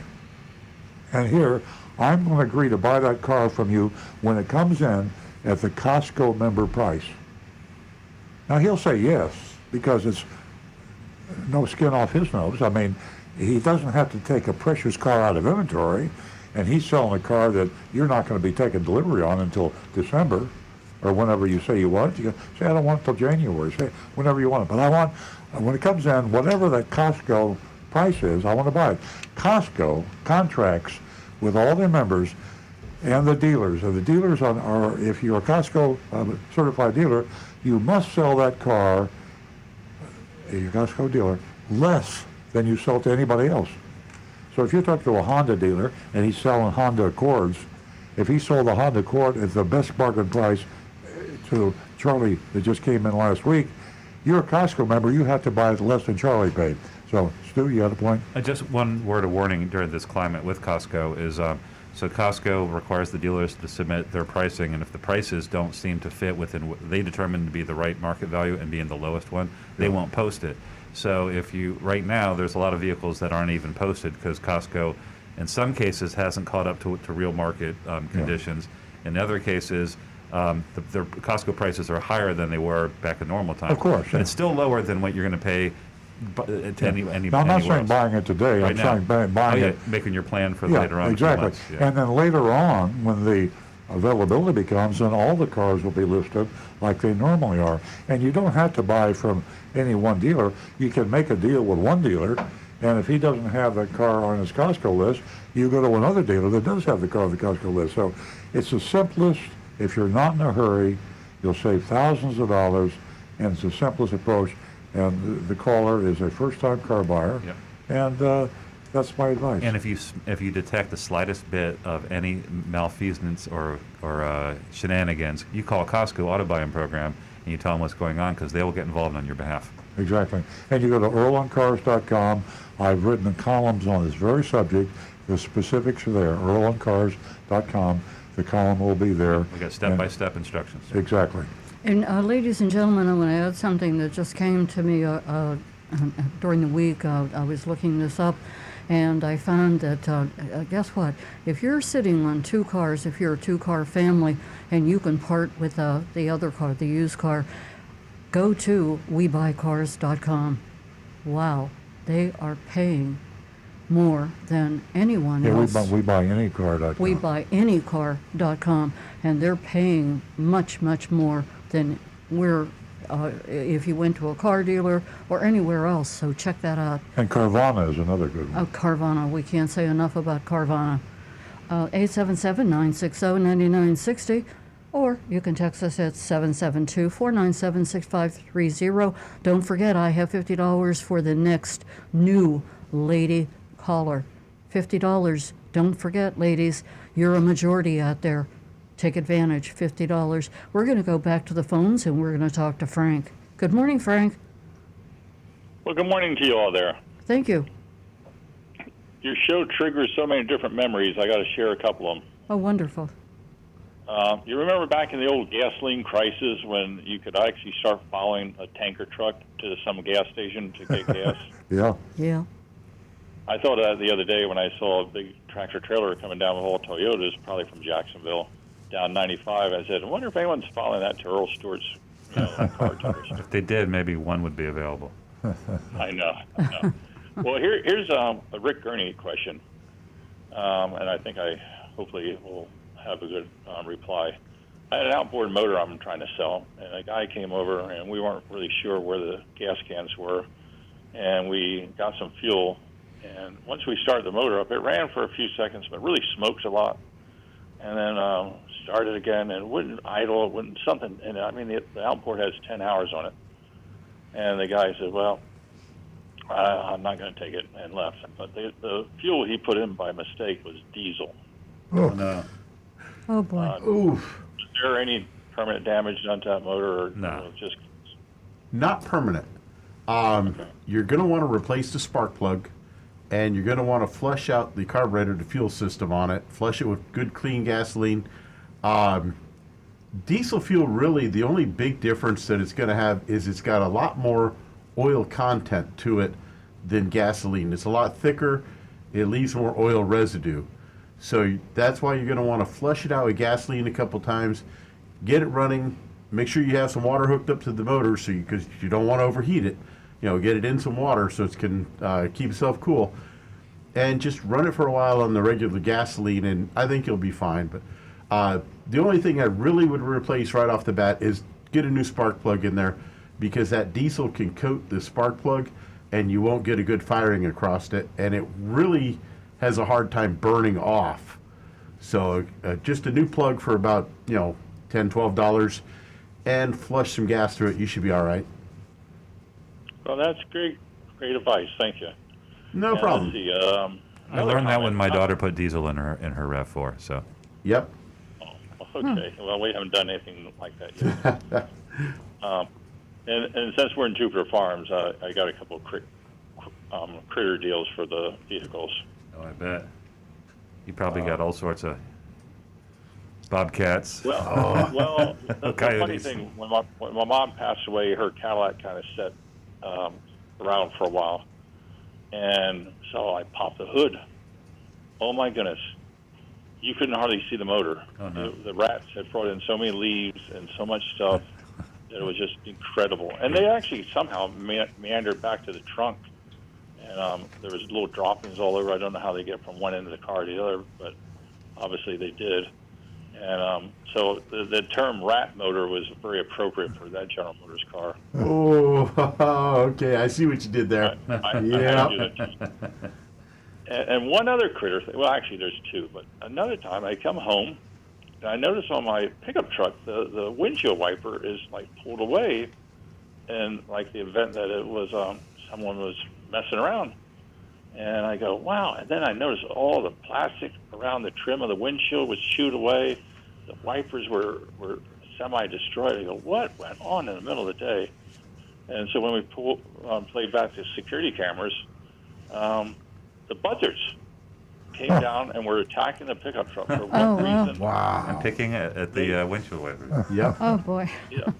And here, I'm going to agree to buy that car from you when it comes in at the Costco member price. Now, he'll say yes, because it's no skin off his nose. I mean, he doesn't have to take a precious car out of inventory, and he's selling a car that you're not going to be taking delivery on until December, or whenever you say you want it. You say, I don't want it till January. Say, whenever you want it. But I want, when it comes in, whatever that Costco price is, I want to buy it. Costco contracts with all their members and the dealers. And the dealers are, if you're a Costco certified dealer, you must sell that car, your Costco dealer, less than you sell to anybody else. So if you talk to a Honda dealer and he's selling Honda Accords, if he sold the Honda Accord at the best bargain price to Charlie that just came in last week, you're a Costco member, you have to buy it less than Charlie paid. So, Stu, you had a point? Just one word of warning during this climate with Costco is, so Costco requires the dealers to submit their pricing, and if the prices don't seem to fit within what they determine to be the right market value and be in the lowest one, they won't post it. So right now, there's a lot of vehicles that aren't even posted because Costco, in some cases, hasn't caught up to real market conditions. In other cases, their Costco prices are higher than they were back in normal times. Of course. But it's still lower than what you're going to pay to any Now, I'm not saying buying it today. Right I'm now. saying buying it. Making your plan for later on. Exactly. Yeah. And then later on, when the availability comes, then all the cars will be listed like they normally are. And you don't have to buy from any one dealer. You can make a deal with one dealer, and if he doesn't have that car on his Costco list, you go to another dealer that does have the car on the Costco list. So it's the simplest. If you're not in a hurry, you'll save thousands of dollars, and it's the simplest approach. And the caller is a first-time car buyer, Yep. and That's my advice. And if you detect the slightest bit of any malfeasance or shenanigans, you call Costco Auto Buying Program and you tell them what's going on, because they will get involved on your behalf. Exactly. And you go to earloncars.com. I've written columns on this very subject. The specifics are there. earloncars.com. The column will be there. We got step-by-step instructions. Exactly. And ladies and gentlemen, I want to add something that just came to me during the week. I was looking this up, and I found that, guess what? If you're sitting on two cars, if you're a two-car family, and you can part with the other car, the used car, go to webuycars.com. Wow, they are paying more than anyone else. We buy any car.com. Webuyanycar.com, and they're paying much, much more than if you went to a car dealer or anywhere else. So check that out. And Carvana is another good one. Carvana, we can't say enough about Carvana. 877-960-9960, or you can text us at 772-497-6530. Don't forget, I have $50 for the next new lady caller. $50. Don't forget, ladies, you're a majority out there. Take advantage. $50. We're going to go back to the phones, and we're going to talk to Frank. Good morning, Frank. Well, good morning to you all there. Thank you. Your show triggers so many different memories. I got to share a couple of them. Oh, wonderful. You remember back in the old gasoline crisis when you could actually start following a tanker truck to some gas station to get gas? Yeah. Yeah. I thought of that the other day when I saw a big tractor trailer coming down with all Toyotas, probably from Jacksonville, down 95. I said, I wonder if anyone's following that to Earl Stewart's car tenders. If they did, maybe one would be available. I know. Well, here's a Rick Gurney question, and I think I hopefully will have a good reply. I had an outboard motor I'm trying to sell, and a guy came over, and we weren't really sure where the gas cans were, and we got some fuel, and once we started the motor up, it ran for a few seconds, but really smokes a lot, and then started again, and it wouldn't idle, it wouldn't something, and I mean, the outboard has 10 hours on it, and the guy said, well, I'm not going to take it, and left. But the fuel he put in by mistake was diesel. Oh, No. Oh, boy. Oof. Is there any permanent damage done to that motor? Or No. Just Not permanent. You're going to want to replace the spark plug, and you're going to want to flush out the carburetor, the fuel system on it, flush it with good, clean gasoline. Diesel fuel, really, the only big difference that it's going to have is it's got a lot more oil content to it than gasoline. It's a lot thicker. It leaves more oil residue. So that's why you're going to want to flush it out with gasoline a couple times, get it running, make sure you have some water hooked up to the motor because you don't want to overheat it. Get it in some water so it can keep itself cool. And just run it for a while on the regular gasoline, and I think you'll be fine. But the only thing I really would replace right off the bat is get a new spark plug in there, because that diesel can coat the spark plug and you won't get a good firing across it, and it really has a hard time burning off. So just a new plug for about $10, $12, and flush some gas through it. You should be all right. well, that's great advice. Thank you. No And problem. let's see, I learned that when my daughter put diesel in her RAV4. So Yep. Okay. Well, we haven't done anything like that yet. And since we're in Jupiter Farms, I got a couple of critter deals for the vehicles. oh, I bet you probably got all sorts of bobcats. Well, the funny Coyotes. thing, when my mom passed away, her Cadillac kind of sat around for a while, and so I popped the hood. Oh my goodness, you couldn't hardly see the motor. Oh, no. The rats had brought in so many leaves and so much stuff that it was just incredible. And they actually somehow meandered back to the trunk, and there was little droppings all over. I don't know how they get from one end of the car to the other, but obviously they did. And so the term rat motor was very appropriate for that General Motors car. Oh, okay. I see what you did there. I had Yeah. to do that. And one other critter thing, well, actually there's two, but another time I come home and I notice on my pickup truck the windshield wiper is like pulled away, and like the event that it was someone was messing around. And I go, wow. And then I noticed all the plastic around the trim of the windshield was chewed away. The wipers were semi-destroyed. I go, what went on in the middle of the day? And so when we played back the security cameras, the buzzards came down and were attacking the pickup truck for one reason. And picking at the windshield wipers. Yep. Oh, boy. Yeah.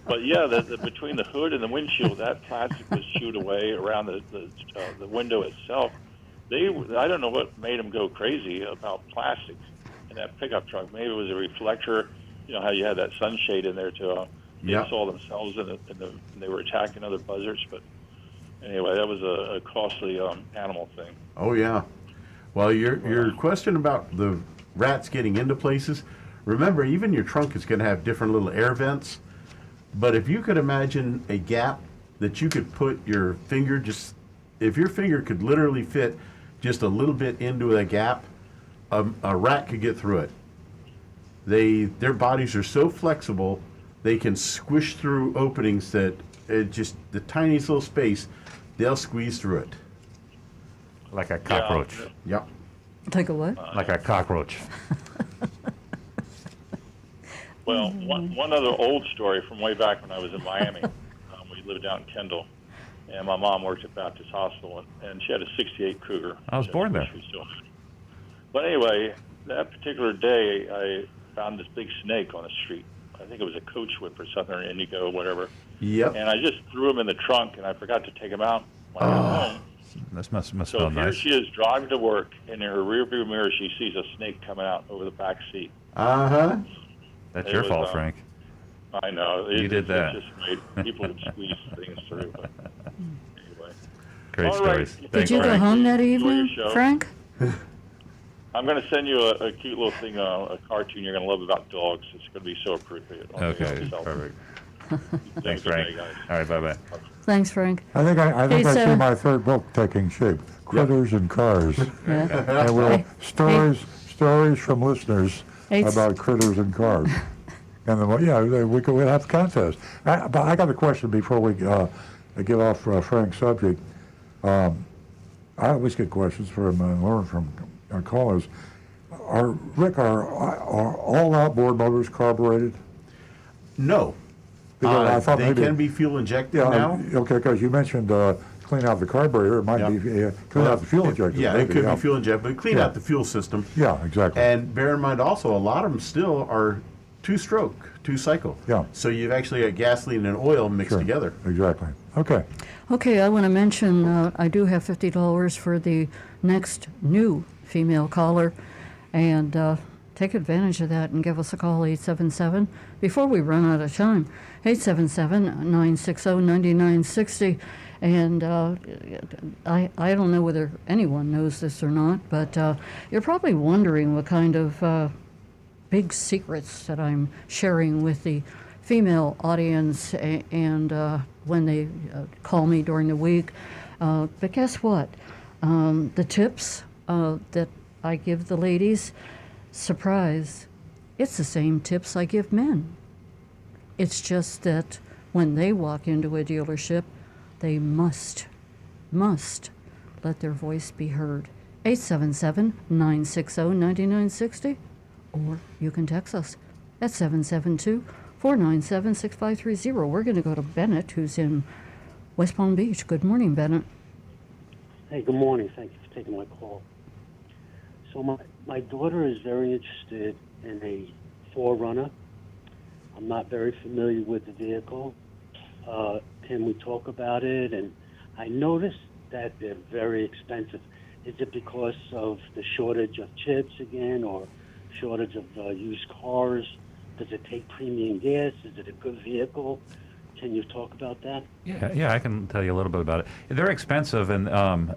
But yeah, between the hood and the windshield, that plastic was chewed away around the window itself. I don't know what made them go crazy about plastic in that pickup truck. Maybe it was a reflector. You know how you had that sunshade in there to they saw themselves and they were attacking other buzzards. But anyway, that was a costly animal thing. Oh yeah. Well, your question about the rats getting into places. Remember, even your trunk is going to have different little air vents. But if you could imagine a gap that you could put your finger, if your finger could literally fit just a little bit into a gap, a rat could get through it. Their bodies are so flexible, they can squish through openings that just the tiniest little space, they'll squeeze through it. Like a cockroach. Yep. Take a what? Like a cockroach. Well, one other old story from way back when I was in Miami. We lived out in Kendall, and my mom worked at Baptist Hospital, and she had a '68 Cougar. I was born there. But anyway, that particular day, I found this big snake on the street. I think it was a coach whip or something, or indigo, or whatever. Yep. And I just threw him in the trunk, and I forgot to take him out when I got home. This must So smell here nice. she is driving to work, and in her rearview mirror, she sees a snake coming out over the back seat. Uh-huh. That's It your was, fault, Frank. I know. You did that. It just made people would squeeze things through. But anyway. Great All right. stories. Did Thanks, you go Frank. home that Enjoy your evening, show. Frank? I'm going to send you a cute little thing, a cartoon you're going to love about dogs. It's going to be so appropriate. Okay, perfect. Thanks, Have a good Frank. day, guys. All right, bye-bye. Thanks, Frank. I think I Hey, see so- my third book taking shape. Critters and Cars. Yeah. And we'll stories from listeners Hey, about critters and cars. And then, we'll have a contest. But I got a question before we get off Frank's subject. I always get questions from learn from our callers. Rick, are all outboard motors carbureted? No. Because I thought they maybe can be fuel injected Yeah, now. okay, because you mentioned clean out the carburetor. It might be clean out the fuel injector. Yeah, maybe, it could be fuel injected, but clean out the fuel system. Yeah, exactly. And bear in mind also, a lot of them still are two-stroke, two-cycle. Yeah. So you've actually got gasoline and oil mixed Sure. together. Exactly. Okay. Okay, I want to mention I do have $50 for the next new female caller, and take advantage of that and give us a call, 877, before we run out of time, 877-960-9960. And I don't know whether anyone knows this or not, but you're probably wondering what kind of big secrets that I'm sharing with the female audience and when they call me during the week. But guess what? The tips that I give the ladies, surprise, it's the same tips I give men. It's just that when they walk into a dealership, they must let their voice be heard. 877-960-9960, or you can text us at 772-497-6530. We're going to go to Bennett, who's in West Palm Beach. Good morning, Bennett. Hey, good morning. Thank you for taking my call. So my daughter is very interested in a 4Runner. I'm not very familiar with the vehicle. Can we talk about it? And I noticed that they're very expensive. Is it because of the shortage of chips again, or shortage of used cars? Does it take premium gas? Is it a good vehicle? Can you talk about that? Yeah, I can tell you a little bit about it. They're expensive, and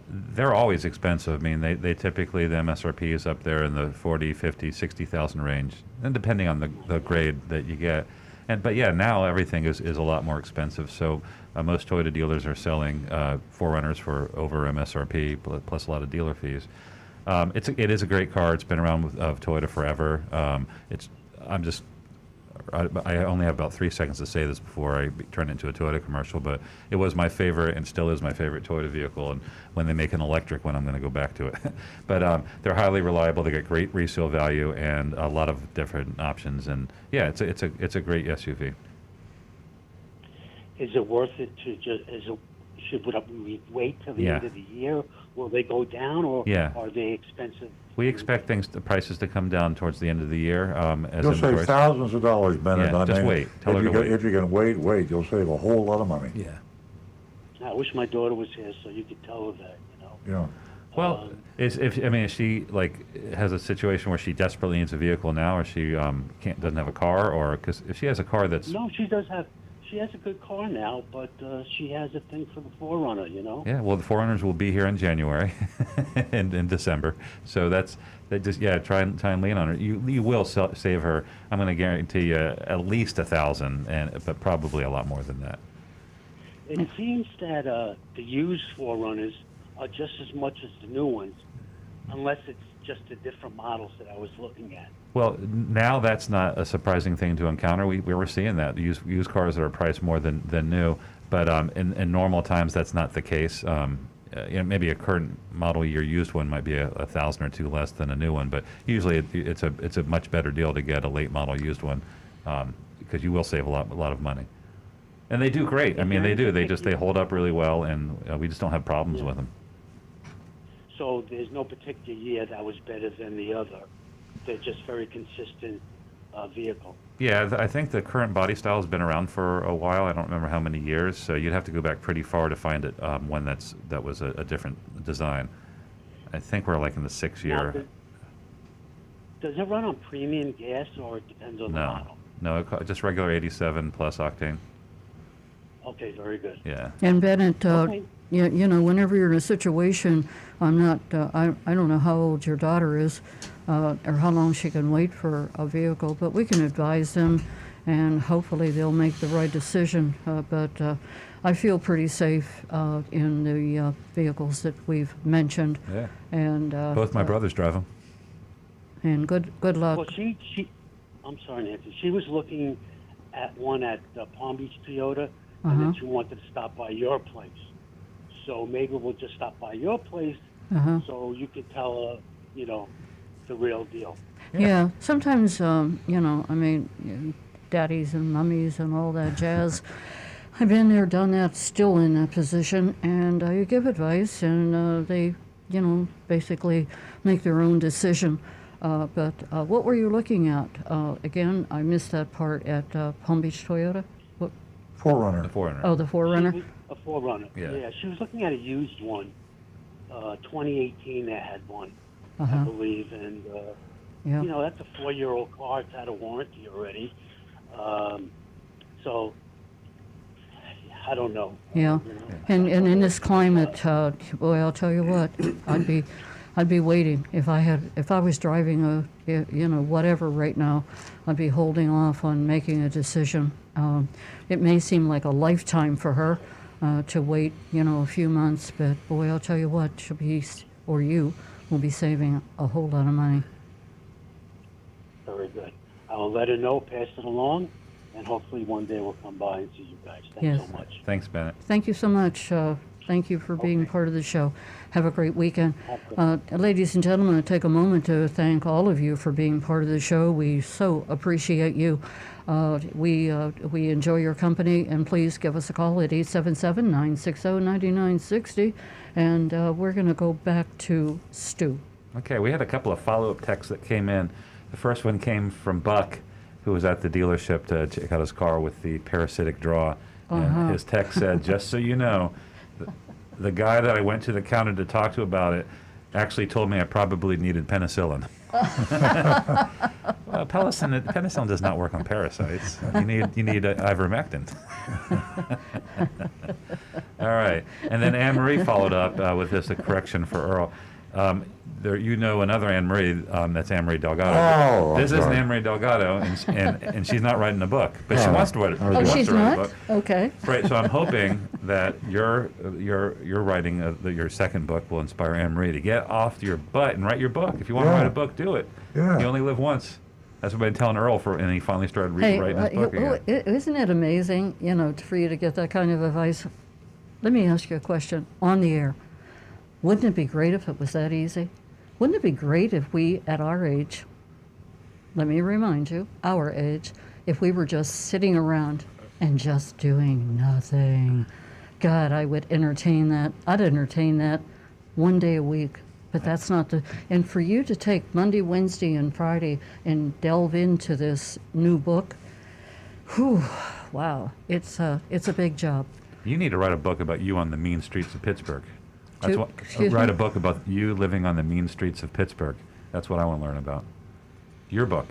they're always expensive. I mean, they typically, the MSRP is up there in the 40, 50, 60,000 range, and depending on the grade that you get. But yeah, now everything is a lot more expensive. So most Toyota dealers are selling 4Runners for over MSRP, plus a lot of dealer fees. It is a great car. It's been around with Toyota forever. I only have about 3 seconds to say this before I turn into a Toyota commercial, but it was my favorite and still is my favorite Toyota vehicle. And when they make an electric one, I'm going to go back to it. But they're highly reliable. They get great resale value and a lot of different options. And yeah, it's a great SUV. Is it worth it to should we wait till the Yeah. end of the year? Will they go down, or Yeah. are they expensive? We expect the prices to come down towards the end of the year. As You'll save inventories- thousands of dollars, Bennett. Yeah, I just mean, wait. Tell her if to you wait. If you can wait, you'll save a whole lot of money. Yeah. I wish my daughter was here so you could tell her that. Yeah. Well, if she has a situation where she desperately needs a vehicle now, or she doesn't have a car, or because if she has a car that's No, she does have. She has a good car now, but she has a thing for the 4Runner, Yeah, well, the 4Runners will be here in January and in December. So try and lean on her. You will save her. I'm going to guarantee you at least $1,000, but probably a lot more than that. It seems that the used 4Runners are just as much as the new ones, unless it's just the different models that I was looking at. Well, now that's not a surprising thing to encounter. We were seeing that used cars that are priced more than new, but in normal times that's not the case. Maybe a current model year used one might be $1,000 or $2,000 less than a new one, but usually it's a much better deal to get a late model used one because you will save a lot of money. And they do great. I mean, they do. They hold up really well, and we just don't have problems with them. So there's no particular year that was better than the other. They're just very consistent vehicle. Yeah, I think the current body style has been around for a while. I don't remember how many years, so you'd have to go back pretty far to find it one that was a different design. I think we're like in the 6th year. Now, does it run on premium gas, or it depends on the model? No, just regular 87 plus octane. Okay, very good. Yeah. And Bennett, Okay. whenever you're in a situation, I don't know how old your daughter is, or how long she can wait for a vehicle, but we can advise them, and hopefully they'll make the right decision. But I feel pretty safe in the vehicles that we've mentioned. Yeah. And Both my brothers drive them. And good luck. Well, I'm sorry, Nancy. She was looking at one at Palm Beach Toyota, and then she wanted to stop by your place. So maybe we'll just stop by your place, so you could tell her, the real deal. Yeah, sometimes, daddies and mummies and all that jazz. I've been there, done that, still in that position, and you give advice, and they, basically make their own decision. But what were you looking at? Again, I missed that part at Palm Beach Toyota. What? 4Runner. The 4Runner. Oh, the 4Runner. A 4Runner. Yeah. She was looking at a used one. 2018 they had one, I believe, and Yeah. that's a 4-year-old car. It's out of warranty already. So I don't know. Yeah, and in this climate, boy, I'll tell you what, I'd be waiting. If I was driving whatever right now, I'd be holding off on making a decision. It may seem like a lifetime for her to wait, a few months, but boy, I'll tell you what, you will be saving a whole lot of money. Very good. I'll let her know, pass it along, and hopefully one day we'll come by and see you guys. Thanks so much. Thanks, Bennett. Thank you so much. Thank you for being part of the show. Have a great weekend. Ladies and gentlemen, I take a moment to thank all of you for being part of the show. We so appreciate you. We enjoy your company, and please give us a call at 877-960-9960. And we're going to go back to Stu. Okay, we had a couple of follow-up texts that came in. The first one came from Buck, who was at the dealership to check out his car with the parasitic draw. And his text said, just so you know, the guy that I went to the counter to talk to about it actually told me I probably needed penicillin. Well, penicillin does not work on parasites. You need ivermectin. All right, and then Anne Marie followed up with this a correction for Earl. Another Anne Marie, that's Anne Marie Delgado. Oh, this isn't sorry. Anne Marie Delgado, and she's not writing a book, but she wants to write. Oh, she's wants to write a not? book. Okay. Right, so I'm hoping that your writing of your second book will inspire Anne Marie to get off your butt and write your book. If you want to Yeah. write a book, do it. Yeah. You only live once. That's what I've been telling Earl and he finally started writing his book again. Isn't it amazing, for you to get that kind of advice? Let me ask you a question on the air. Wouldn't it be great if it was that easy? Wouldn't it be great if we, at our age, let me remind you, our age, if we were just sitting around and just doing nothing? God, I would entertain that. I'd entertain that one day a week. But that's not and for you to take Monday, Wednesday, and Friday and delve into this new book, wow, it's a big job. You need to write a book about you on the mean streets of Pittsburgh. Excuse Write me? a book about you living on the mean streets of Pittsburgh. That's what I want to learn about. Your book.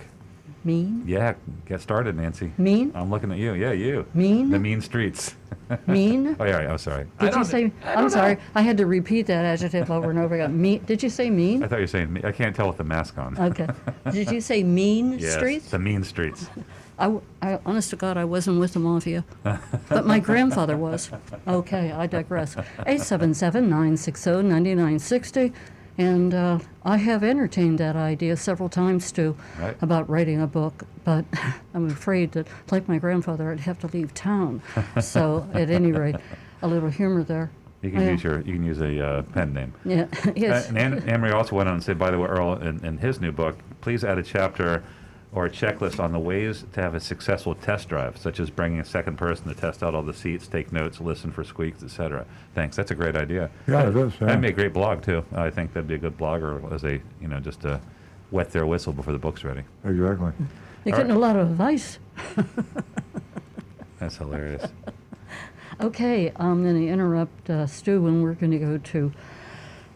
Mean? Yeah, get started, Nancy. Mean? I'm looking at you. Yeah, you. Mean? The mean streets. Mean? Oh, yeah, I'm sorry. Did you say, I'm sorry, I had to repeat that adjective over and over again. Mean, did you say mean? I thought you were saying, I can't tell with the mask on. Okay. Did you say mean Yes, streets? the mean streets. I, honest to God, I wasn't with the mafia, but my grandfather was. Okay, I digress. 877-960-9960, and I have entertained that idea several times, Stu, Right. about writing a book, but I'm afraid that, like my grandfather, I'd have to leave town. So, at any rate, a little humor there. You can Yeah. use a pen name. Yeah, yes. And Anne-Marie also went on and said, by the way, Earl, in his new book, please add a chapter or a checklist on the ways to have a successful test drive, such as bringing a second person to test out all the seats, take notes, listen for squeaks, etc. Thanks. That's a great idea. Yeah, it is. Yeah. That'd be a great blog too. I think that'd be a good blog, or as a just to wet their whistle before the book's ready. Exactly. You're getting a lot of advice. That's hilarious. Okay, I'm going to interrupt Stu, and we're going to go to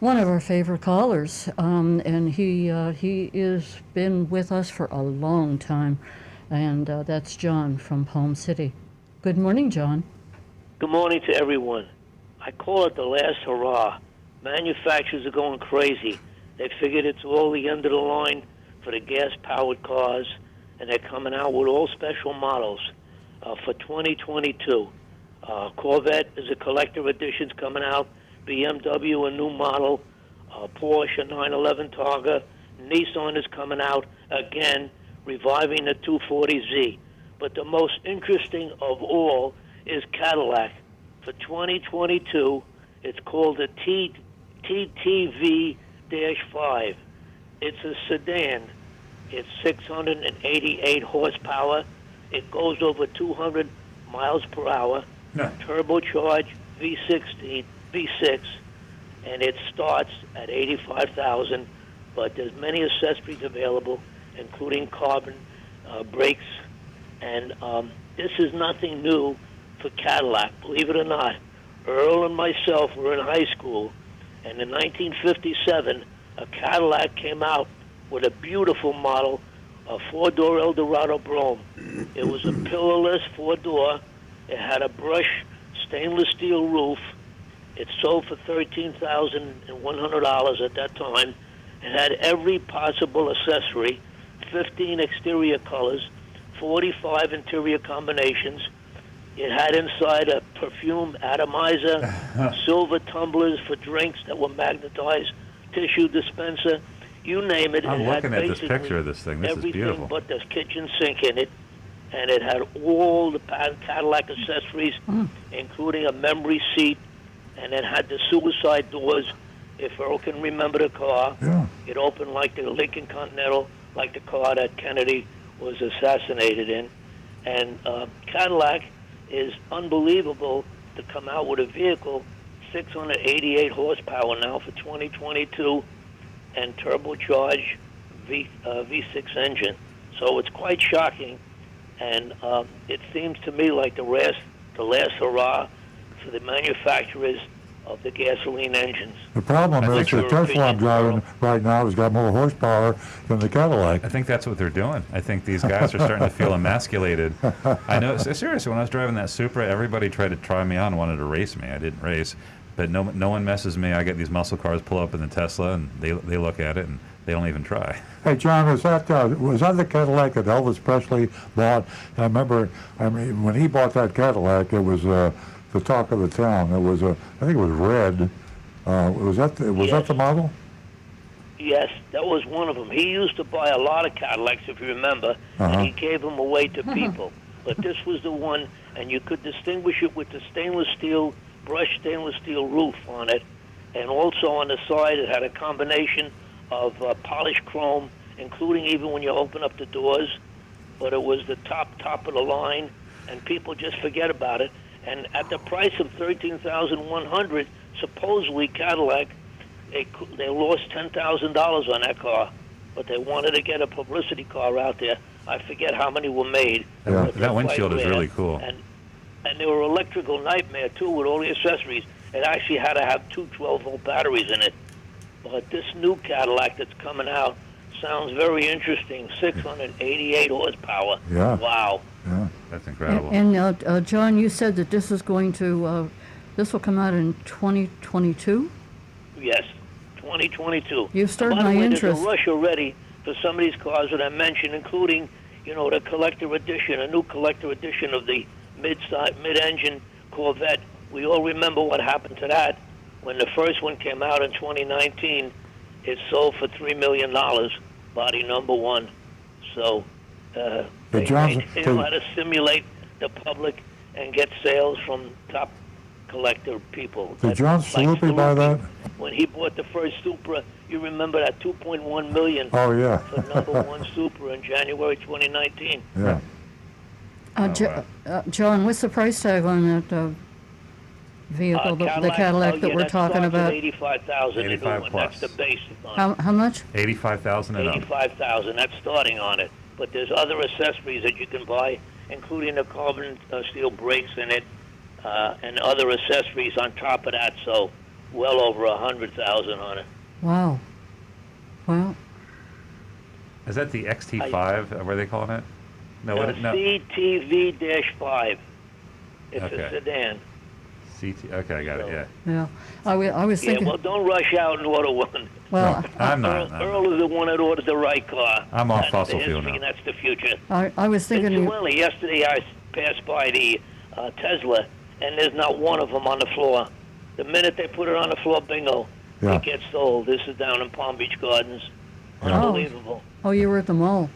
one of our favorite callers, and he has been with us for a long time, and that's John from Palm City. Good morning, John. Good morning to everyone. I call it the last hurrah. Manufacturers are going crazy. They figured it's all the end of the line for the gas-powered cars, and they're coming out with all special models for 2022. Corvette is a collector edition's coming out. BMW, a new model. Porsche, a 911 Targa. Nissan is coming out again, reviving the 240Z. But the most interesting of all is Cadillac. For 2022, it's called a TTV-5. It's a sedan. It's 688 horsepower. It goes over 200 miles per hour. No. Turbocharged V6, and it starts at $85,000. But there's many accessories available, including carbon brakes, and this is nothing new for Cadillac. Believe it or not, Earl and myself were in high school, and in 1957, a Cadillac came out with a beautiful model, a four-door Eldorado Brougham. It was a pillarless four-door. It had a brushed stainless steel roof. It sold for $13,100 at that time. It had every possible accessory, 15 exterior colors, 45 interior combinations. It had inside a perfume atomizer, silver tumblers for drinks that were magnetized, tissue dispenser, you name it. I'm it had looking at this basically picture of this thing. This is everything beautiful. but the kitchen sink in it. And it had all the Cadillac accessories, including a memory seat, and it had the suicide doors. If Earl can remember the car, Yeah. it opened like the Lincoln Continental, like the car that Kennedy was assassinated in. And Cadillac is unbelievable to come out with a vehicle, 688 horsepower now for 2022, and turbocharged V6 engine. So it's quite shocking. And it seems to me like the last hurrah for the manufacturers of the gasoline engines. The problem is think the your Tesla I'm opinion, driving Earl. right now has got more horsepower than the Cadillac. I think that's what they're doing. I think these guys are starting to feel emasculated. I know, seriously, when I was driving that Supra, everybody tried to try me on, wanted to race me. I didn't race, but no one messes me. I get these muscle cars pull up in the Tesla, and they look at it, and they don't even try. Hey, John, was that the Cadillac that Elvis Presley bought? I remember, when he bought that Cadillac, it was the talk of the town. It was I think it was red. Was that the model? Yes, that was one of them. He used to buy a lot of Cadillacs, if you remember, and he gave them away to people. But this was the one, and you could distinguish it with the brushed stainless steel roof on it, and also on the side it had a combination of polished chrome, including even when you open up the doors. But it was the top of the line, and people just forget about it. And at the price of $13,100, supposedly Cadillac, they lost $10,000 on that car, but they wanted to get a publicity car out there. I forget how many were made. Yeah. That windshield is really cool. And they were electrical nightmare, too, with all the accessories. It actually had to have two 12-volt batteries in it. But this new Cadillac that's coming out sounds very interesting. 688 horsepower. Yeah. Wow. Yeah. That's incredible. And John, you said that this is going to, this will come out in 2022? Yes, 2022. You've stirred By the my way, interest. There's a rush already for some of these cars that I mentioned, including, the collector edition, a new collector edition of the mid-engine Corvette. We all remember what happened to that. When the first one came out in 2019, it sold for $3 million, body number one. So they know how to simulate the public and get sales from top collector people. Did John Sallupi buy that? When he bought the first Supra, you remember that $2.1 million Oh, yeah. for number one Supra in January 2019. Yeah. John, what's the price tag on that vehicle, the Cadillac that we're talking about? $85,000. 85 plus. That's the basic on it. How much? 85,000 and up. $85,000. That's starting on it. But there's other accessories that you can buy, including the carbon steel brakes in it, and other accessories on top of that. So, well over $100,000 on it. Wow. Well, Is that the XT5? What are they calling it? No, CTV-5. It's Okay. a sedan. CT. Okay, I got it. Yeah. yeah. I was Yeah, thinking. well, don't rush out and order one. Well, I'm not. Earl is the one that ordered the right car. I'm off That's fossil the fuel history, now. and that's the future. I was thinking. Incidentally, yesterday I passed by the Tesla, and there's not one of them on the floor. The minute they put it on the floor, bingo, Yeah. it gets sold. This is down in Palm Beach Gardens. Yeah. Unbelievable. Oh, you were at the mall.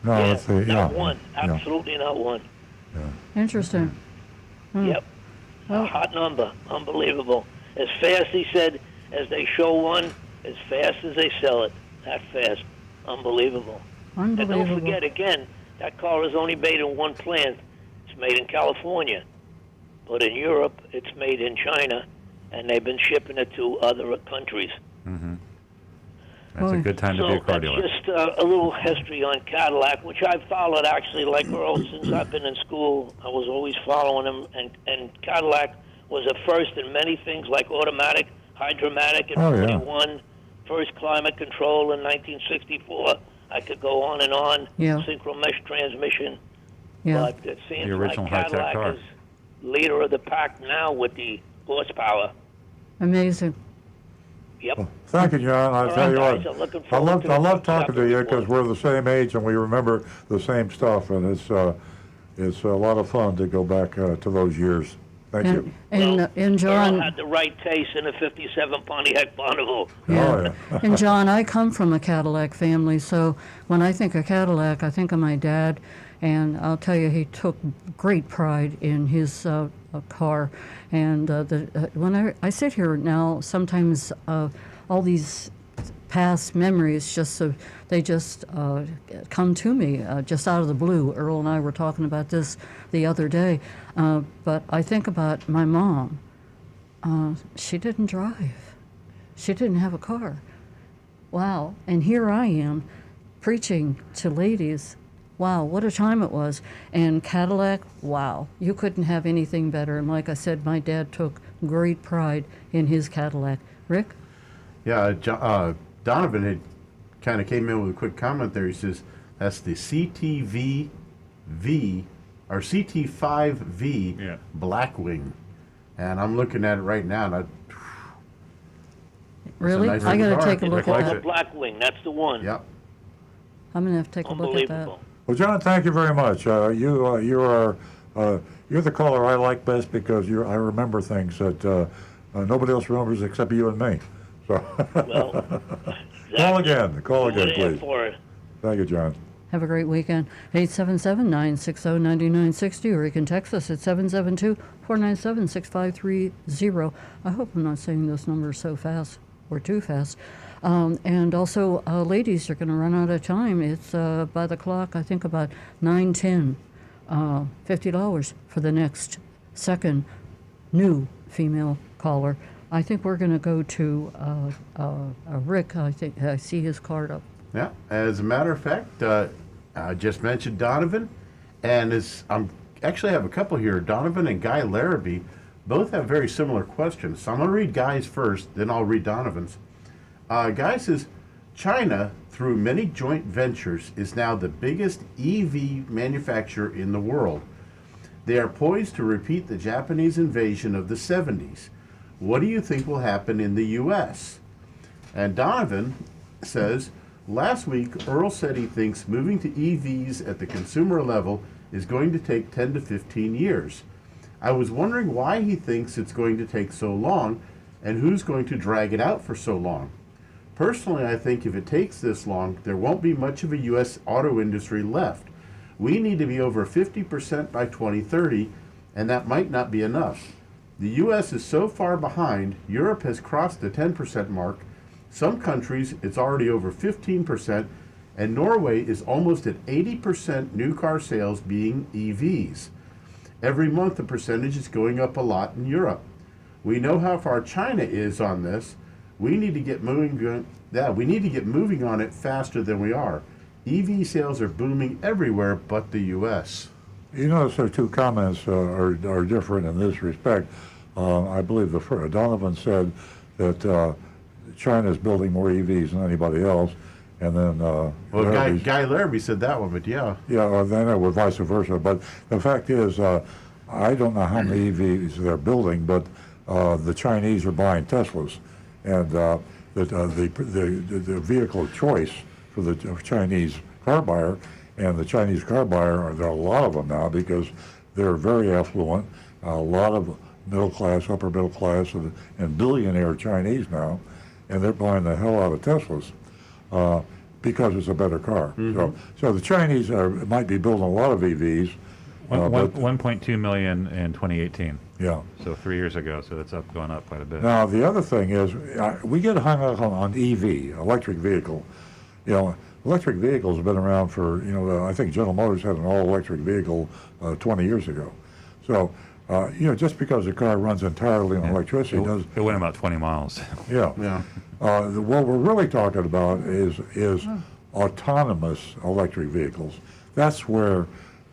No, Yeah, that's the, yeah. not one. Yeah. Absolutely not one. Interesting. Hmm. Yep. Well- A hot number. Unbelievable. As fast, he said, as they show one, as fast as they sell it. That fast. Unbelievable. And don't Unbelievable. forget, again, that car is only made in one plant. It's made in California. But in Europe, it's made in China, and they've been shipping it to other countries. That's a good time to be a car dealer. That's just a little history on Cadillac, which I've followed actually like Earl since I've been in school. I was always following him, and Cadillac was a first in many things like automatic, hydromatic in Oh, yeah. 41, first climate control in 1964. I could go on and on. Yeah. Synchro mesh transmission. Yeah. But it seems The original like high-tech Cadillac car. is leader of the pack now with the horsepower. Amazing. Yep. Thank you, John. I tell you guys, what, I'm looking I forward love to I the love talking to you chapter because we're the same age and we remember the same stuff, and it's a lot of fun to go back to those years. Thank you. And John. Earl had the right taste in a 57 Pontiac Bonneville. Yeah. Oh, yeah. And John, I come from a Cadillac family, so when I think of Cadillac, I think of my dad, and I'll tell you, he took great pride in his car. And when I sit here now, sometimes all these past memories they just come to me just out of the blue. Earl and I were talking about this the other day, but I think about my mom. She didn't drive. She didn't have a car. Wow. And here I am preaching to ladies. Wow, what a time it was. And Cadillac, wow, you couldn't have anything better. And like I said, my dad took great pride in his Cadillac. Rick? Yeah, Donovan had kind of came in with a quick comment there. He says that's the CTV or CT5V Yeah. Blackwing, and I'm looking at it right now. And Really? nice I got looking to car. take a look Rick likes at The that. Blackwing, that's the one. yep. I'm going to have to take a look at that. Unbelievable. Well, John, thank you very much. You're the caller I like best because I remember things that nobody else remembers except you and me. So. Well, Call again, We're there please. for it. Thank you, John. Have a great weekend. 877-960-9960, or you can text us at 772-497-6530. I hope I'm not saying those numbers so fast or too fast. And also, ladies, you're going to run out of time. It's by the clock, I think about 9:10. $50 for the next second new female caller. I think we're going to go to Rick. I think I see his card up. Yeah, as a matter of fact, I just mentioned Donovan, and I'm actually have a couple here. Donovan and Guy Larrabee both have very similar questions. So I'm going to read Guy's first, then I'll read Donovan's. Guy says, China, through many joint ventures, is now the biggest EV manufacturer in the world. They are poised to repeat the Japanese invasion of the 70s. What do you think will happen in the U.S.? And Donovan says, last week, Earl said he thinks moving to EVs at the consumer level is going to take 10 to 15 years. I was wondering why he thinks it's going to take so long and who's going to drag it out for so long. Personally, I think if it takes this long, there won't be much of a U.S. auto industry left. We need to be over 50% by 2030, and that might not be enough. The U.S. is so far behind, Europe has crossed the 10% mark. Some countries, it's already over 15%, and Norway is almost at 80% new car sales being EVs. Every month, the percentage is going up a lot in Europe. We know how far China is on this. We need to get moving on it faster than we are. EV sales are booming everywhere but the U.S. You notice their two comments are different in this respect. I believe Donovan said that China is building more EVs than anybody else, and then Guy Larrabee said that one, but yeah. Yeah, then it was vice versa. But the fact is, I don't know how many EVs they're building, but the Chinese are buying Teslas, and the vehicle of choice for the Chinese car buyer, and the Chinese car buyer, there are a lot of them now because they're very affluent, a lot of middle class, upper middle class, and billionaire Chinese now, and they're buying the hell out of Teslas because it's a better car. Mm-hmm. So the Chinese might be building a lot of EVs. 1.2 million in 2018. Yeah. So 3 years ago, so that's going up quite a bit. Now the other thing is, we get hung up on EV, electric vehicle. Electric vehicles have been around for, I think General Motors had an all-electric vehicle 20 years ago. So, just because a car runs entirely on electricity It went about 20 miles. Yeah. What we're really talking about is autonomous electric vehicles. That's where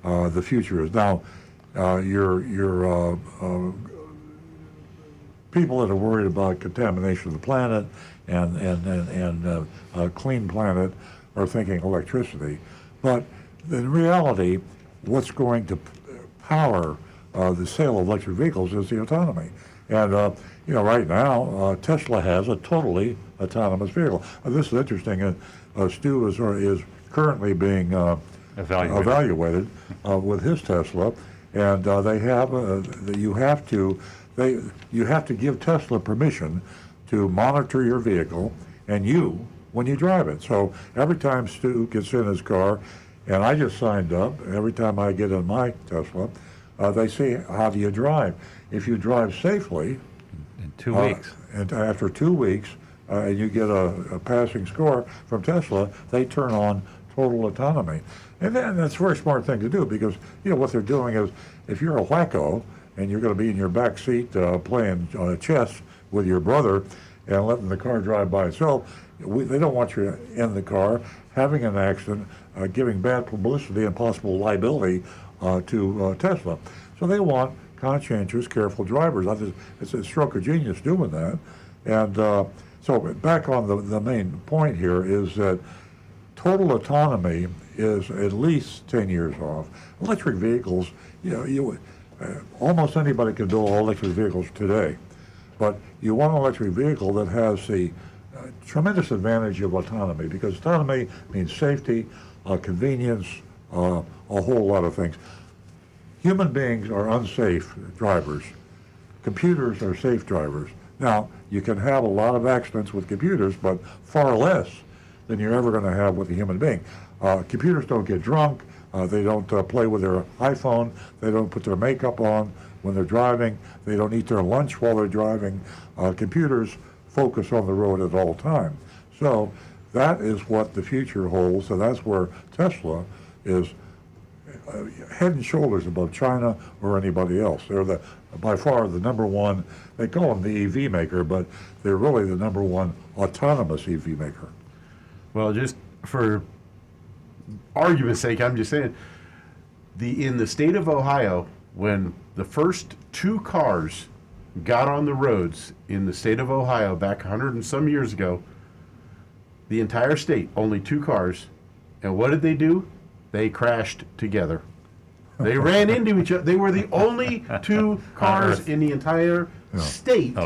the future is. Now, your people that are worried about contamination of the planet and a clean planet are thinking electricity. But in reality, what's going to power the sale of electric vehicles is the autonomy. And, right now, Tesla has a totally autonomous vehicle. This is interesting. Stu is currently being evaluated with his Tesla, and they have you have to give Tesla permission to monitor your vehicle and when you drive it. So every time Stu gets in his car, and I just signed up, every time I get in my Tesla, they say, how do you drive? If you drive safely, in 2 weeks, and after 2 weeks, and you get a passing score from Tesla, they turn on total autonomy. And then that's a very smart thing to do because, what they're doing is if you're a wacko and you're going to be in your back seat playing chess with your brother and letting the car drive by itself, they don't want you in the car having an accident, giving bad publicity and possible liability to Tesla. So they want conscientious, careful drivers. It's a stroke of genius doing that. And so back on the main point here is that total autonomy is at least 10 years off. Electric vehicles, almost anybody can build electric vehicles today. But you want an electric vehicle that has the tremendous advantage of autonomy, because autonomy means safety, convenience, a whole lot of things. Human beings are unsafe drivers. Computers are safe drivers. Now, you can have a lot of accidents with computers, but far less than you're ever going to have with a human being. Computers don't get drunk. They don't play with their iPhone. They don't put their makeup on when they're driving. They don't eat their lunch while they're driving. Computers focus on the road at all times. So that is what the future holds, and that's where Tesla is head and shoulders above China or anybody else. They're by far the number one. They call them the EV maker, but they're really the number one autonomous EV maker. Well, just for argument's sake, I'm just saying, in the state of Ohio, when the first 2 cars got on the roads in the state of Ohio back 100 and some years ago, the entire state, only 2 cars, and what did they do? They crashed together. They ran into each other. They were the only 2 cars in the entire state,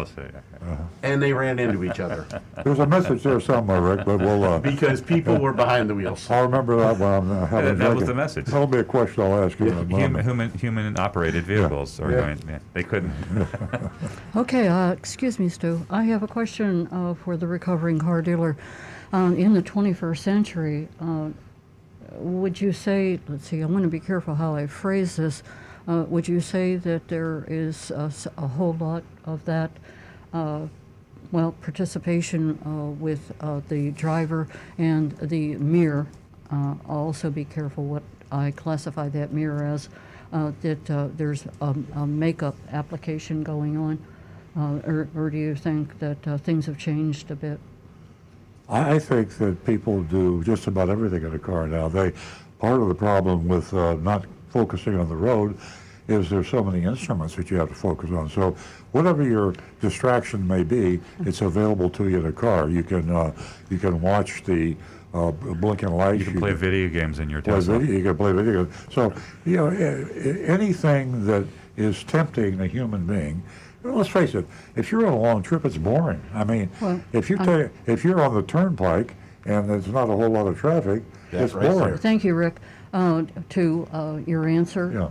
and they ran into each other. There's a message there somewhere, Rick, but we'll... because people were behind the wheels. I'll remember that when I'm having a That was the message. That'll be a question I'll ask you. Human-operated vehicles are going. Yeah, they couldn't. Okay, excuse me, Stu. I have a question for the recovering car dealer. In the 21st century, would you say, let's see, I'm going to be careful how I phrase this. Would you say that there is a whole lot of that, participation with the driver and the mirror? I'll also be careful what I classify that mirror as, that there's a makeup application going on, or do you think that things have changed a bit? I think that people do just about everything in a car now. Part of the problem with not focusing on the road is there's so many instruments that you have to focus on. So whatever your distraction may be, it's available to you in a car. You can watch the blinking lights. You can play video games in your Tesla. You can play video games. So anything that is tempting a human being. Let's face it. If you're on a long trip, it's boring. I mean, if you're on the turnpike and there's not a whole lot of traffic, it's boring. Thank you, Rick, to your answer. Yeah.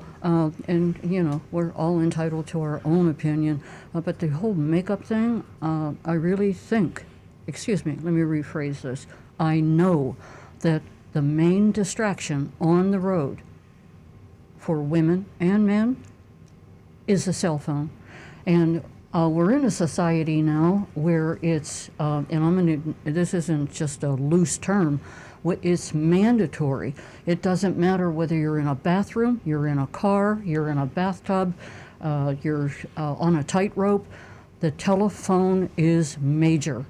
And we're all entitled to our own opinion, but the whole makeup thing, I really think. Excuse me. Let me rephrase this. I know that the main distraction on the road for women and men is the cell phone. And we're in a society now where it's, this isn't just a loose term, it's mandatory. It doesn't matter whether you're in a bathroom, you're in a car, you're in a bathtub, you're on a tightrope. The telephone is major.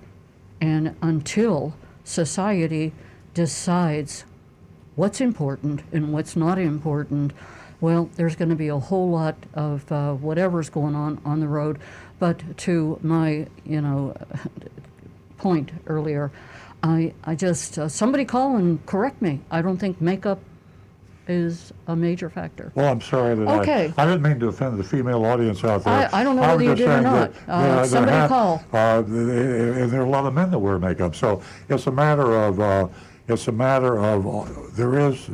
And until society decides what's important and what's not important, well, there's going to be a whole lot of whatever's going on the road. But to my, point earlier, I just, somebody call and correct me. I don't think makeup is a major factor. Well, I'm sorry that I didn't mean to offend the female audience out there. I don't know whether you did or not. Somebody call. And there are a lot of men that wear makeup. So it's a matter of,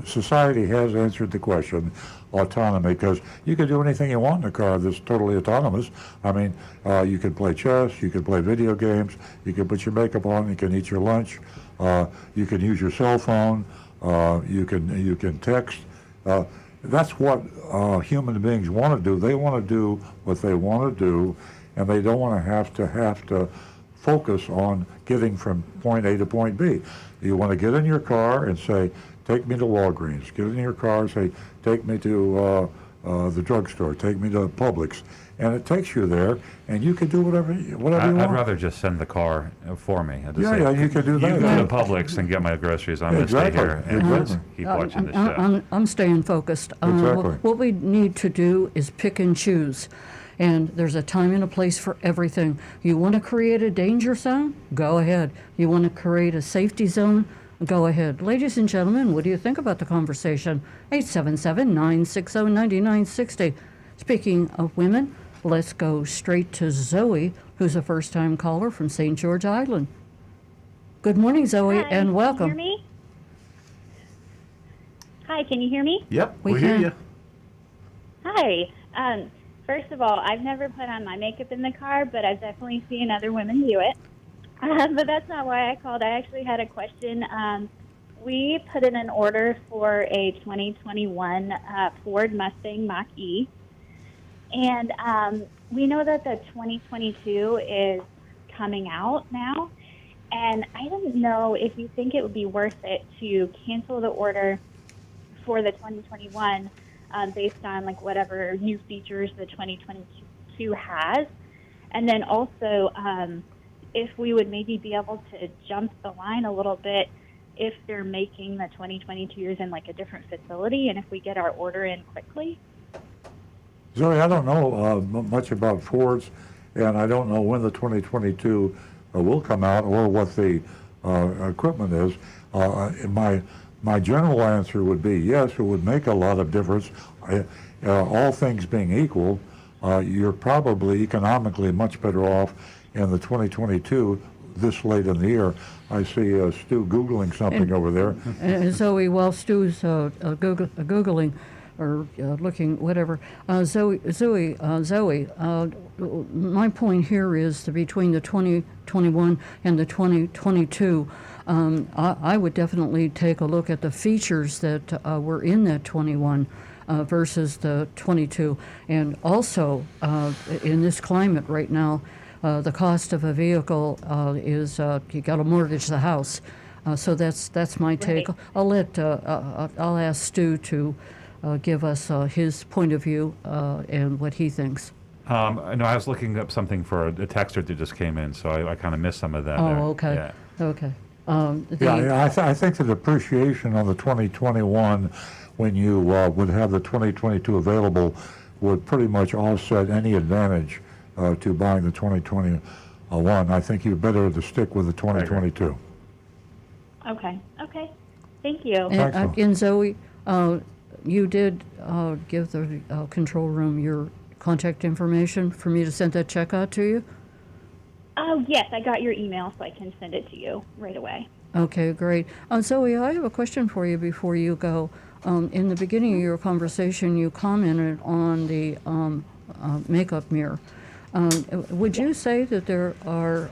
society has answered the question, autonomy, because you can do anything you want in a car that's totally autonomous. I mean, you can play chess, you can play video games, you can put your makeup on, you can eat your lunch, you can use your cell phone, you can text. That's what human beings want to do. They want to do what they want to do, and they don't want to have to focus on getting from point A to point B. You want to get in your car and say, take me to Walgreens. Get in your car and say, take me to the drugstore. Take me to Publix. And it takes you there, and you can do whatever you want. I'd rather just send the car for me. You can do that. You go to Publix and get my groceries. I'm going to stay here and keep watching the show. I'm staying focused. Exactly. What we need to do is pick and choose. And there's a time and a place for everything. You want to create a danger zone? Go ahead. You want to create a safety zone? Go ahead. Ladies and gentlemen, what do you think about the conversation? 877-960-9960. Speaking of women, let's go straight to Zoe, who's a first-time caller from St. George Island. Good morning, Zoe, and welcome. Can you hear me? Hi, can you hear me? Yep, we hear can. you. Hi. first of all, I've never put on my makeup in the car, but I've definitely seen other women do it. But that's not why I called. I actually had a question. We put in an order for a 2021 Ford Mustang Mach-E, and we know that the 2022 is coming out now, and I didn't know if you think it would be worth it to cancel the order for the 2021 based on like whatever new features the 2022 has, and then also if we would maybe be able to jump the line a little bit if they're making the 2022s in like a different facility, and if we get our order in quickly. Zoe, I don't know much about Fords, and I don't know when the 2022 will come out or what the equipment is. My general answer would be yes, it would make a lot of difference. All things being equal, you're probably economically much better off in the 2022 this late in the year. I see Stu Googling something over there. And Zoe, while Stu's Googling or looking, whatever, Zoe, my point here is that between the 2021 and the 2022, I would definitely take a look at the features that were in that 21 versus the 22. And also, in this climate right now, the cost of a vehicle is you got to mortgage the house, so that's my take. Right. I'll ask Stu to give us his point of view and what he thinks. I know I was looking up something for a texter that just came in, so I kind of missed some of that. Oh, there. okay, Yeah. okay. I think the depreciation on the 2021, when you would have the 2022 available, would pretty much offset any advantage to buying the 2021. I think you're better to stick with the 2022. Okay. Thank you. And Zoe, you did give the control room your contact information for me to send that check out to you? Oh, yes, I got your email, so I can send it to you right away. Okay, great. Zoe, I have a question for you before you go. In the beginning of your conversation, you commented on the makeup mirror. Would you say that there are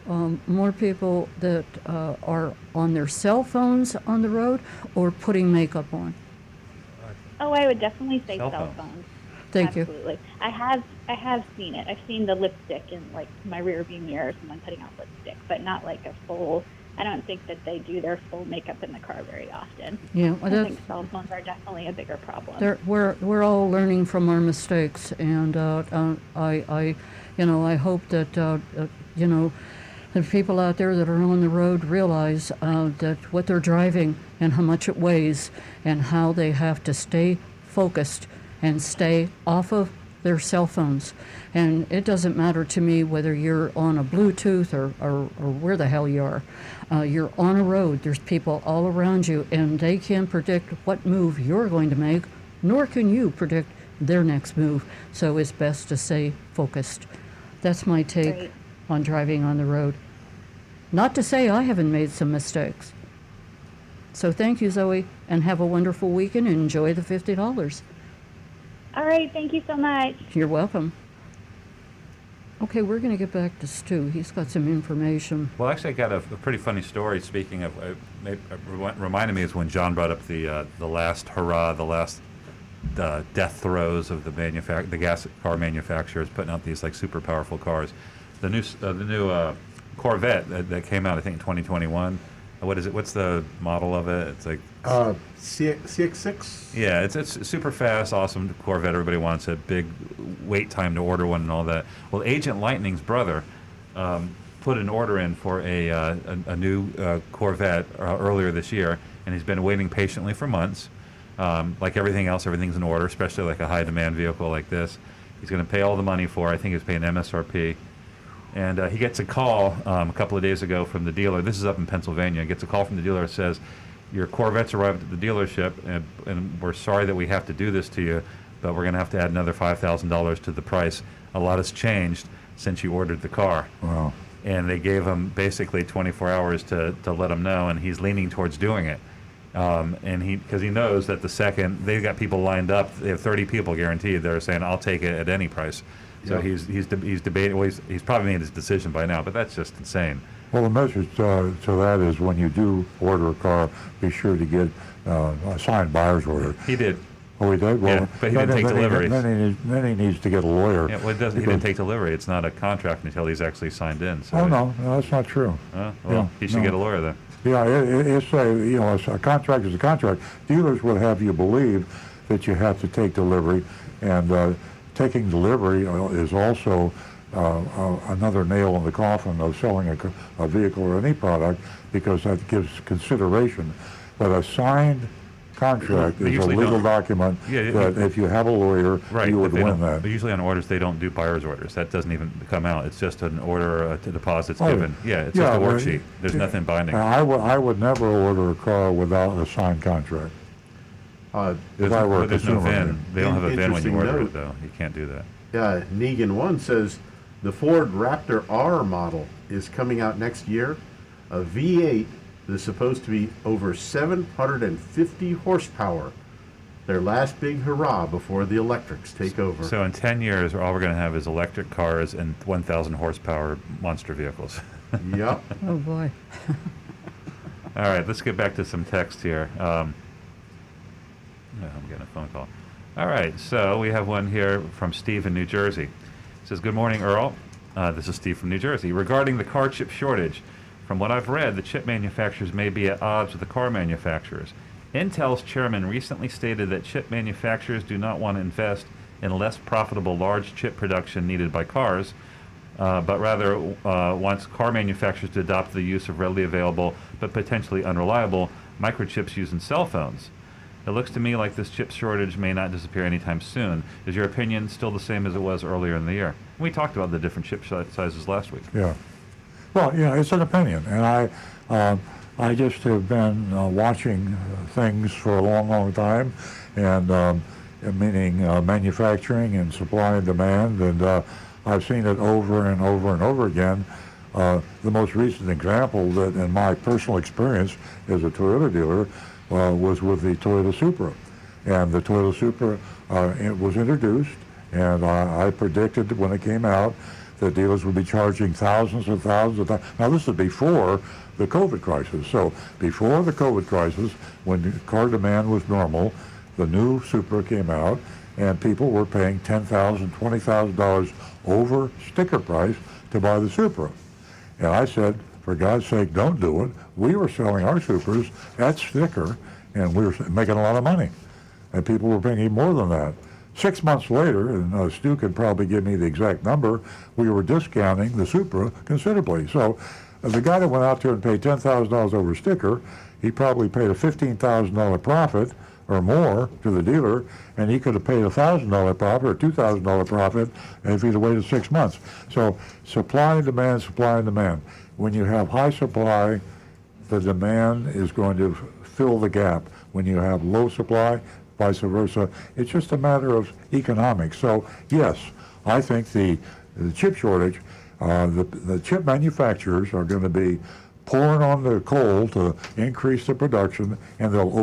more people that are on their cell phones on the road or putting makeup on? Oh, I would definitely say Cell cell phones. phones. Thank you. Absolutely. I have seen it. I've seen the lipstick in like my rear view mirror, someone putting on lipstick, but not like a full. I don't think that they do their full makeup in the car very often. Yeah, I think cell phones are definitely a bigger problem. we're all learning from our mistakes, and I hope that the people out there that are on the road realize that what they're driving and how much it weighs and how they have to stay focused and stay off of their cell phones. And it doesn't matter to me whether you're on a Bluetooth or where the hell you are. You're on a road. There's people all around you, and they can't predict what move you're going to make, nor can you predict their next move. So it's best to stay focused. That's my take Great. on driving on the road. Not to say I haven't made some mistakes. So thank you, Zoe, and have a wonderful weekend and enjoy the $50. All right, thank you so much. You're welcome. Okay, we're going to get back to Stu. He's got some information. Well, actually, I got a pretty funny story. Speaking of, reminded me is when John brought up the last hurrah, the last death throes of the gas car manufacturers putting out these like super powerful cars. The new Corvette that came out, I think, in 2021. What is it? What's the model of it? It's like CX6. Yeah, it's super fast, awesome Corvette. Everybody wants it. Big wait time to order one and all that. Well, Agent Lightning's brother put an order in for a new Corvette earlier this year, and he's been waiting patiently for months. Like everything else, everything's in order, especially like a high-demand vehicle like this. He's going to pay all the money for it. I think he's paying MSRP. And he gets a call a couple of days ago from the dealer. This is up in Pennsylvania. He gets a call from the dealer that says, your Corvette's arrived at the dealership, and we're sorry that we have to do this to you, but we're going to have to add another $5,000 to the price. A lot has changed since you ordered the car. Wow. And they gave him basically 24 hours to let him know, and he's leaning towards doing it. And because he knows that the second they've got people lined up, they have 30 people guaranteed. They're saying, "I'll take it at any price." So Yep. he's debating. Well, he's probably made his decision by now, but that's just insane. Well, the message to that is when you do order a car, be sure to get a signed buyer's order. He did. Oh, he did? Well, Yeah, but he didn't take delivery. Then he needs to get a lawyer. Yeah, well, he didn't take delivery. It's not a contract until he's actually signed in. So Oh, no, that's not true. well, Yeah, he should no. get a lawyer then. Yeah, it's a contract is a contract. Dealers would have you believe that you have to take delivery, and taking delivery is also another nail in the coffin of selling a vehicle or any product, because that gives consideration. But a signed contract They is a usually legal don't. document Yeah, that if you have a lawyer, Right, you but would they win don't- that. But usually on orders, they don't do buyer's orders. That doesn't even come out. It's just an order, a deposit's Oh, given. Yeah, it's yeah, just a well, worksheet. There's nothing binding. I would never order a car without a signed contract. If I were a There's no consumer. VIN. They don't have a VIN when you Interesting order note. it, though. You can't do that. Negan 1 says the Ford Raptor R model is coming out next year. A V8 that's supposed to be over 750 horsepower. Their last big hurrah before the electrics take over. So in 10 years, all we're going to have is electric cars and 1,000 horsepower monster vehicles. Yep. Oh, boy. All right, let's get back to some text here. I'm getting a phone call. All right, so we have one here from Steve in New Jersey. It says, "Good morning, Earl. This is Steve from New Jersey. Regarding the car chip shortage, from what I've read, the chip manufacturers may be at odds with the car manufacturers. Intel's chairman recently stated that chip manufacturers do not want to invest in less profitable large chip production needed by cars, but rather wants car manufacturers to adopt the use of readily available but potentially unreliable microchips used in cell phones. It looks to me like this chip shortage may not disappear anytime soon. Is your opinion still the same as it was earlier in the year?" We talked about the different chip sizes last week. Yeah. Well, it's an opinion, and I just have been watching things for a long, long time, and meaning manufacturing and supply and demand, and I've seen it over and over and over again. The most recent example that, in my personal experience as a Toyota dealer, was with the Toyota Supra, and the Toyota Supra it was introduced, and I predicted when it came out that dealers would be charging thousands and thousands of dollars. Now, this is before the COVID crisis. So before the COVID crisis, when car demand was normal, the new Supra came out, and people were paying $10,000, $20,000 over sticker price to buy the Supra. And I said, for God's sake, don't do it. We were selling our Supras at sticker, and we were making a lot of money. And people were paying even more than that. 6 months later, and Stu could probably give me the exact number, we were discounting the Supra considerably. So the guy that went out there and paid $10,000 over sticker, he probably paid a $15,000 profit or more to the dealer, and he could have paid a $1,000 profit or $2,000 profit if he'd have waited 6 months. So supply and demand, supply and demand. When you have high supply, the demand is going to fill the gap. When you have low supply, vice versa. It's just a matter of economics. So yes, I think the chip shortage, the chip manufacturers are going to be pouring on the coal to increase the production, and they'll